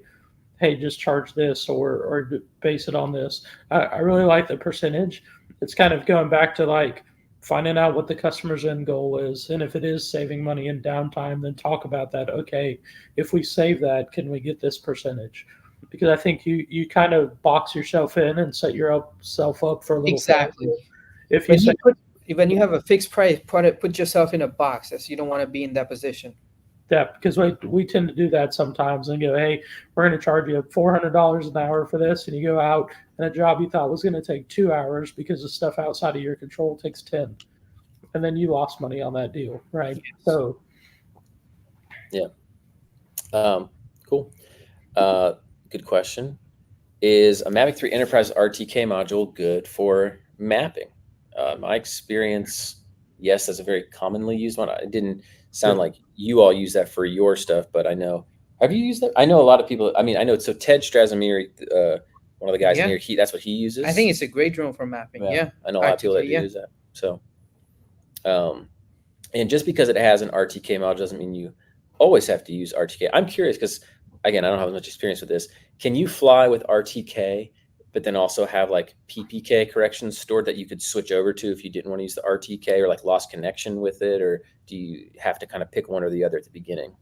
hey, just charge this or base it on this. I really like the percentage. It's kind of going back to like finding out what the customer's end goal is. And if it is saving money in downtime, then talk about that. Okay, if we save that, can we get this percentage? Because I think you kind of box yourself in and set yourself up for a little Exactly. failure. If you When say, when you have a fixed price, put yourself in a box, as you don't want to be in that position. yeah, because we tend to do that sometimes and go, hey, we're going to charge you $400 an hour for this. And you go out and a job you thought was going to take 2 hours because the stuff outside of your control takes 10. And then you lost money on that deal, right? So, Yeah. Cool. Good question. Is a Mavic 3 Enterprise RTK module good for mapping? My experience, yes, that's a very commonly used one. It didn't sound like you all use that for your stuff, but I know. Have you used that? I know a lot of people. I mean, I know. So Ted Strasimir one of the guys in Yeah. here, that's what he uses. I think it's a great drone for mapping. Yeah. I know a lot of people that RTK, do yeah. use that. So, and just because it has an RTK model doesn't mean you always have to use RTK. I'm curious because, again, I don't have as much experience with this. Can you fly with RTK, but then also have like PPK corrections stored that you could switch over to if you didn't want to use the RTK or like lost connection with it? Or do you have to kind of pick one or the other at the beginning?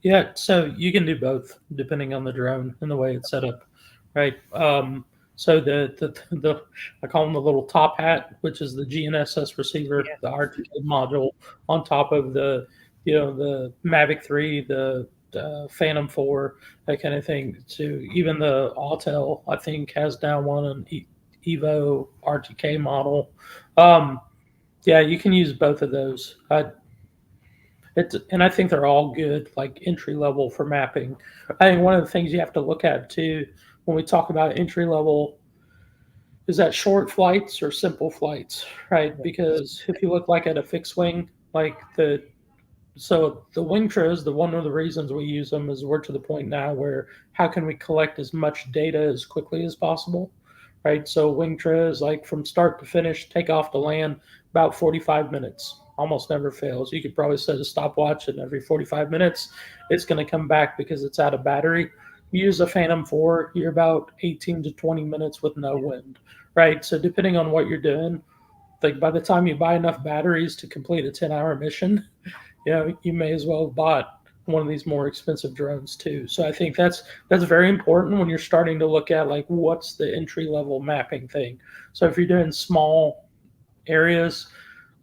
Yeah, so you can do both depending on the drone and the way it's set up, right? So the I call them the little top hat, which is the GNSS receiver, Yeah. the RTK module on top of the the Mavic 3, the Phantom 4, that kind of thing. To even the Autel, I think has now an Evo RTK model. Yeah, you can use both of those. And I think they're all good, like entry level for mapping. I think one of the things you have to look at too when we talk about entry level is that short flights or simple flights, right? Because if you look like at a fixed wing, like the Wingtras, one of the reasons we use them is we're to the point now where how can we collect as much data as quickly as possible, right? So Wingtra is like from start to finish, take off to land, about 45 minutes. Almost never fails. You could probably set a stopwatch, and every 45 minutes, it's going to come back because it's out of battery. You use a Phantom 4, you're about 18 to 20 minutes with no wind, right? So depending on what you're doing, like by the time you buy enough batteries to complete a 10-hour mission, you may as well have bought one of these more expensive drones too. So I think that's very important when you're starting to look at like what's the entry level mapping thing. So if you're doing small areas,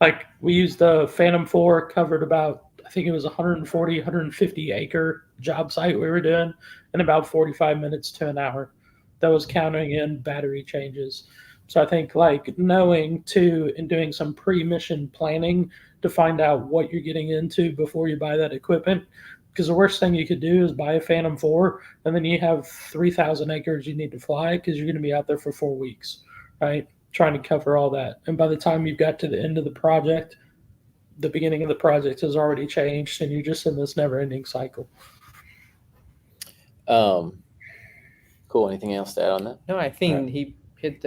like we used the Phantom 4, covered about, I think it was 140, 150 acre job site we were doing in about 45 minutes to an hour. That was counting in battery changes. So I think like knowing too and doing some pre-mission planning to find out what you're getting into before you buy that equipment. Because the worst thing you could do is buy a Phantom 4 and then you have 3,000 acres you need to fly because you're going to be out there for 4 weeks, right? Trying to cover all that. And by the time you've got to the end of the project, the beginning of the project has already changed and you're just in this never ending cycle. Cool. Anything else to add on that? No, I think he hit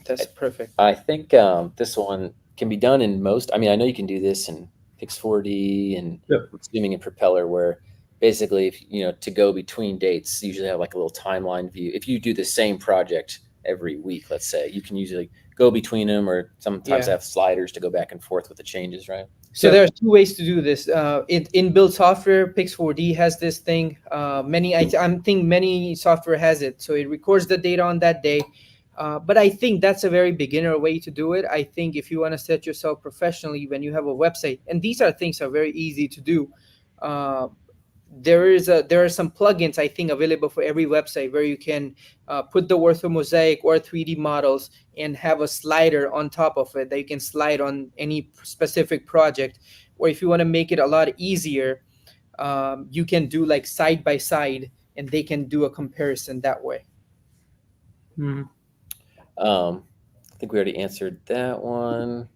that's perfect. I think this one can be done in most. I mean, I know you can do this in Pix4D and zooming and propeller, where basically, if to go between dates, you usually have like a little timeline view. If you do the same project every week, let's say, you can usually go between them, or sometimes have sliders to go back and forth with the changes, right? So there are two ways to do this. In-built software, Pix4D has this thing. I think many software has it. So it records the data on that day. But I think that's a very beginner way to do it. I think if you want to set yourself professionally when you have a website, and these are things are very easy to do. There are some plugins I think available for every website where you can put the orthomosaic or 3D models and have a slider on top of it that you can slide on any specific project. Or if you want to make it a lot easier, you can do like side by side, and they can do a comparison that way. Mm-hmm. I think we already answered that one.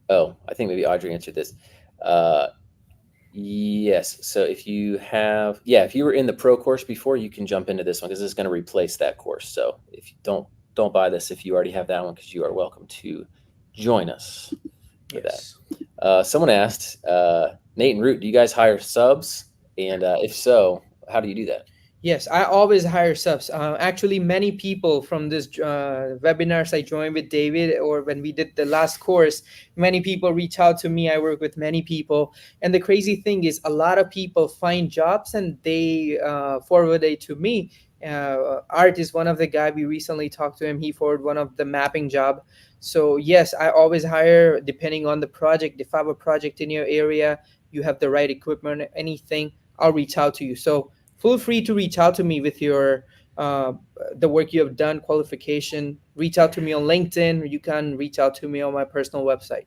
Oh, I think maybe Audrey answered this. Yes. So if you were in the pro course before, you can jump into this one because this is going to replace that course. So if you don't buy this if you already have that one, because you are welcome to join us for that. Someone asked, Nate and Rut, do you guys hire subs? And if so, how do you do that? Yes, I always hire subs. Actually, many people from this webinars I joined with David, or when we did the last course, many people reach out to me. I work with many people. And the crazy thing is a lot of people find jobs and they forward it to me. Art is one of the guy we recently talked to him. He forwarded one of the mapping job. So yes, I always hire depending on the project. If I have a project in your area, you have the right equipment, anything, I'll reach out to you. So feel free to reach out to me with your the work you have done, qualification. Reach out to me on LinkedIn, or you can reach out to me on my personal website.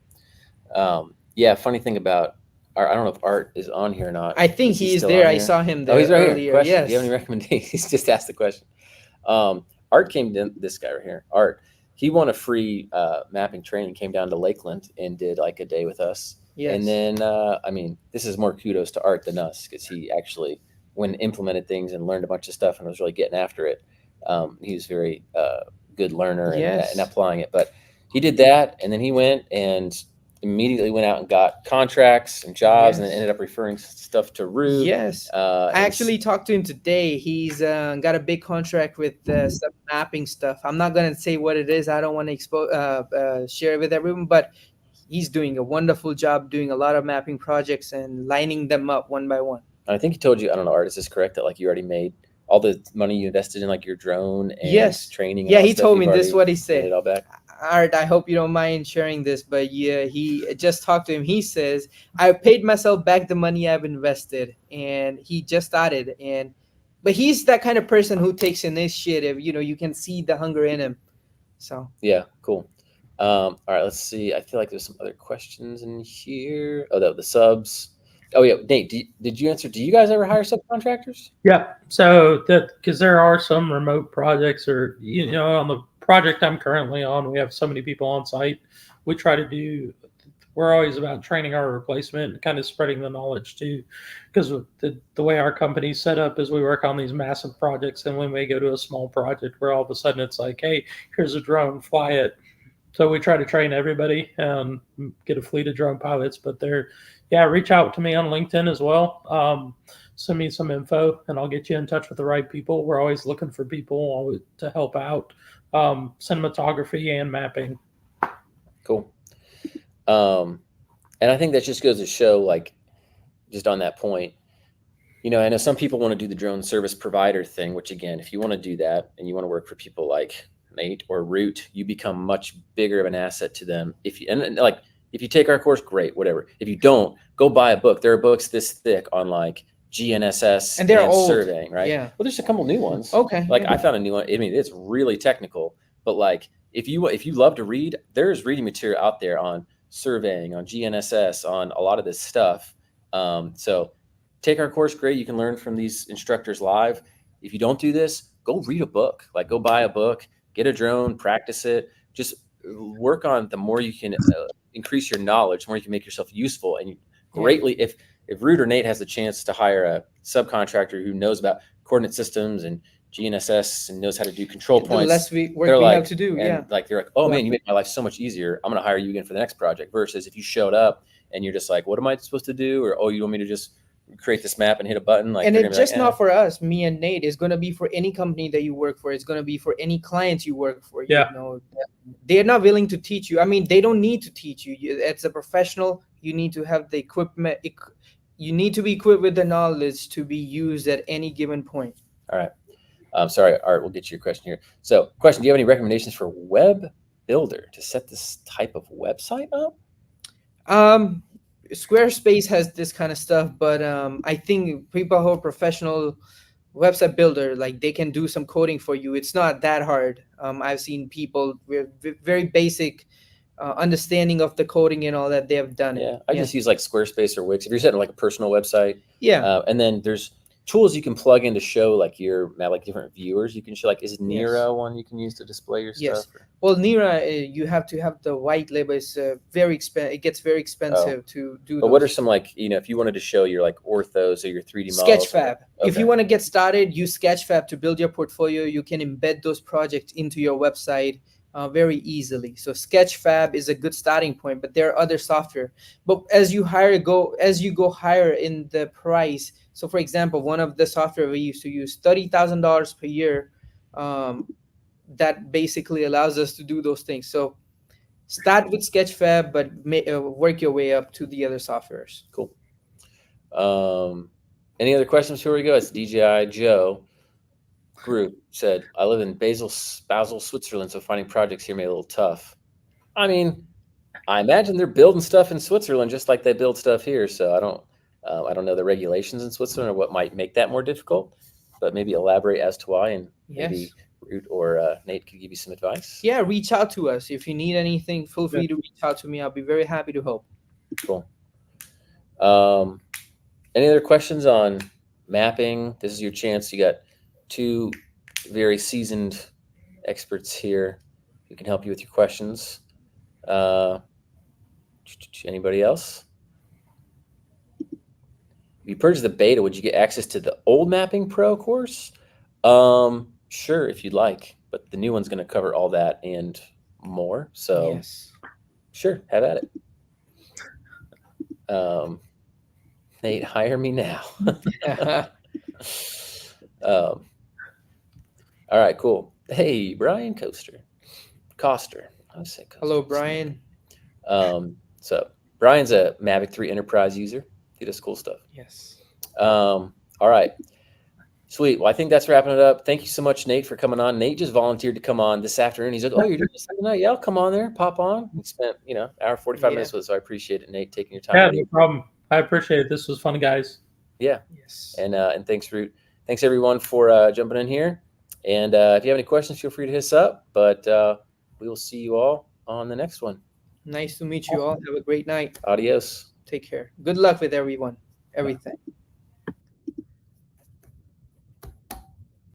Funny thing about Art, I don't know if Art is on here or not. I think he's there. I saw him there. Oh, he's right earlier. Here. Question. Yes. Do you have any recommendations? He's just asked the question. Art came to this guy right here. Art, he won a free mapping training, came down to Lakeland and did like a day with us. Yes. And then, this is more kudos to Art than us, because he actually when implemented things and learned a bunch of stuff and was really getting after it. He was very good learner and Yes. applying it. But he did that, and then he went and immediately went out and got contracts and jobs, and then Yes. ended up referring stuff to Rut. Yes. I actually talked to him today. He's got a big contract with some mapping stuff. I'm not gonna say what it is. I don't want to share it with everyone, but he's doing a wonderful job doing a lot of mapping projects and lining them up one by one. I think he told you, I don't know, Art, is this correct, that like you already made all the money you invested in like your drone and Yes. training and Yeah, all that he stuff, told you've me this is already what he made said. it all back? Art, I hope you don't mind sharing this, but yeah, he just talked to him. He says, I paid myself back the money I've invested, and he just started. But he's that kind of person who takes initiative. You can see the hunger in him. So Yeah, cool. All right, let's see. I feel like there's some other questions in here. Oh, the subs. Oh yeah, Nate, did you answer? Do you guys ever hire subcontractors? Yeah. So that because there are some remote projects, or on the project I'm currently on, we have so many people on site. We try to do. We're always about training our replacement and kind of spreading the knowledge too, because the way our company's set up is we work on these massive projects, and when we go to a small project, where all of a sudden it's like, hey, here's a drone, fly it. So we try to train everybody and get a fleet of drone pilots. But reach out to me on LinkedIn as well. Send me some info, and I'll get you in touch with the right people. We're always looking for people to help out, cinematography and mapping. Cool. And I think that just goes to show, like, just on that point, I know some people want to do the drone service provider thing, which again, if you want to do that and you want to work for people like Nate or Rut, you become much bigger of an asset to them. If you take our course, great, whatever. If you don't, go buy a book. There are books this thick on like GNSS and they're old. surveying, right? Yeah. Well, there's a couple new ones. Okay. Like yeah. I found a new one. I mean, it's really technical, but like if you love to read, there's reading material out there on surveying, on GNSS, on a lot of this stuff. So take our course, great. You can learn from these instructors live. If you don't do this, go read a book. Like go buy a book, get a drone, practice it. Just work on the more you can increase your knowledge, the more you can make yourself useful. And greatly, if Rut or Nate has the chance to hire a subcontractor who knows about coordinate systems and GNSS and knows how to do control points, the less work we have to do. Like they're like, oh man, you make my life so much easier. I'm going to hire you again for the next project. Versus if you showed up and you're just like, what am I supposed to do? Or, oh, you want me to just create this map and hit a button? Like, and it's just like, not for us, me and Nate. It's going to be for any company that you work for. It's going to be for any clients you work for. Yeah. They're not willing to teach you. I mean, they don't need to teach you. As a professional, you need to have the equipment. You need to be equipped with the knowledge to be used at any given point. All right. Sorry, Art, we'll get to your question here. So question, do you have any recommendations for web builder to set this type of website up? Squarespace has this kind of stuff, but I think people who are professional website builder, like they can do some coding for you. It's not that hard. I've seen people with very basic understanding of the coding and all that, they have done it. I just use like Squarespace or Wix. If you're setting like a personal website, and then there's tools you can plug in to show like your like different viewers. You can show like, is Nira one you can use to display your stuff? Well, Nira, you have to have the white label. It's very expensive. It gets very expensive to do. But what are some like, if you wanted to show your like orthos or your 3D models? Sketchfab. Okay. If you want to get started, use Sketchfab to build your portfolio. You can embed those projects into your website very easily. So Sketchfab is a good starting point, but there are other software. But as you go higher in the price. So for example, one of the software we used to use, $30,000 per year. That basically allows us to do those things. So start with Sketchfab, but work your way up to the other softwares. Cool. Any other questions before we go? It's DJI Joe Group said, I live in Basel, Switzerland, so finding projects here may be a little tough. I mean, I imagine they're building stuff in Switzerland just like they build stuff here. So I don't know the regulations in Switzerland or what might make that more difficult, but maybe elaborate as to why, and maybe Rut or Nate could give you some advice. Yeah, reach out to us. If you need anything, feel free to reach out to me. I'll be very happy to help. Cool. Any other questions on mapping? This is your chance. You got two very seasoned experts here who can help you with your questions. Anybody else? you purchase the beta, would you get access to the old Mapping Pro course? Sure, if you'd like, but the new one's going to cover all that and more. So Yes. sure, have at it. Nate, hire me now. All right, cool. Hey, Brian Coster. I would say Coster. Hello, Brian. So Brian's a Mavic 3 Enterprise user. He does cool stuff. Yes. All right. Sweet. Well, I think that's wrapping it up. Thank you so much, Nate, for coming on. Nate just volunteered to come on this afternoon. He's like, "Oh, you're doing this tonight? Yeah, I'll come on there, pop on." We spent, hour 45 minutes with us, so I appreciate it, Nate, taking your time. Yeah, no problem. I appreciate it. This was fun, guys. Yeah. Yes. And thanks, Rut. Thanks everyone for jumping in here. And if you have any questions, feel free to hit us up. But we will see you all on the next one. Nice to meet you all. Have a great night. Adios. Take care. Good luck with everyone. Everything.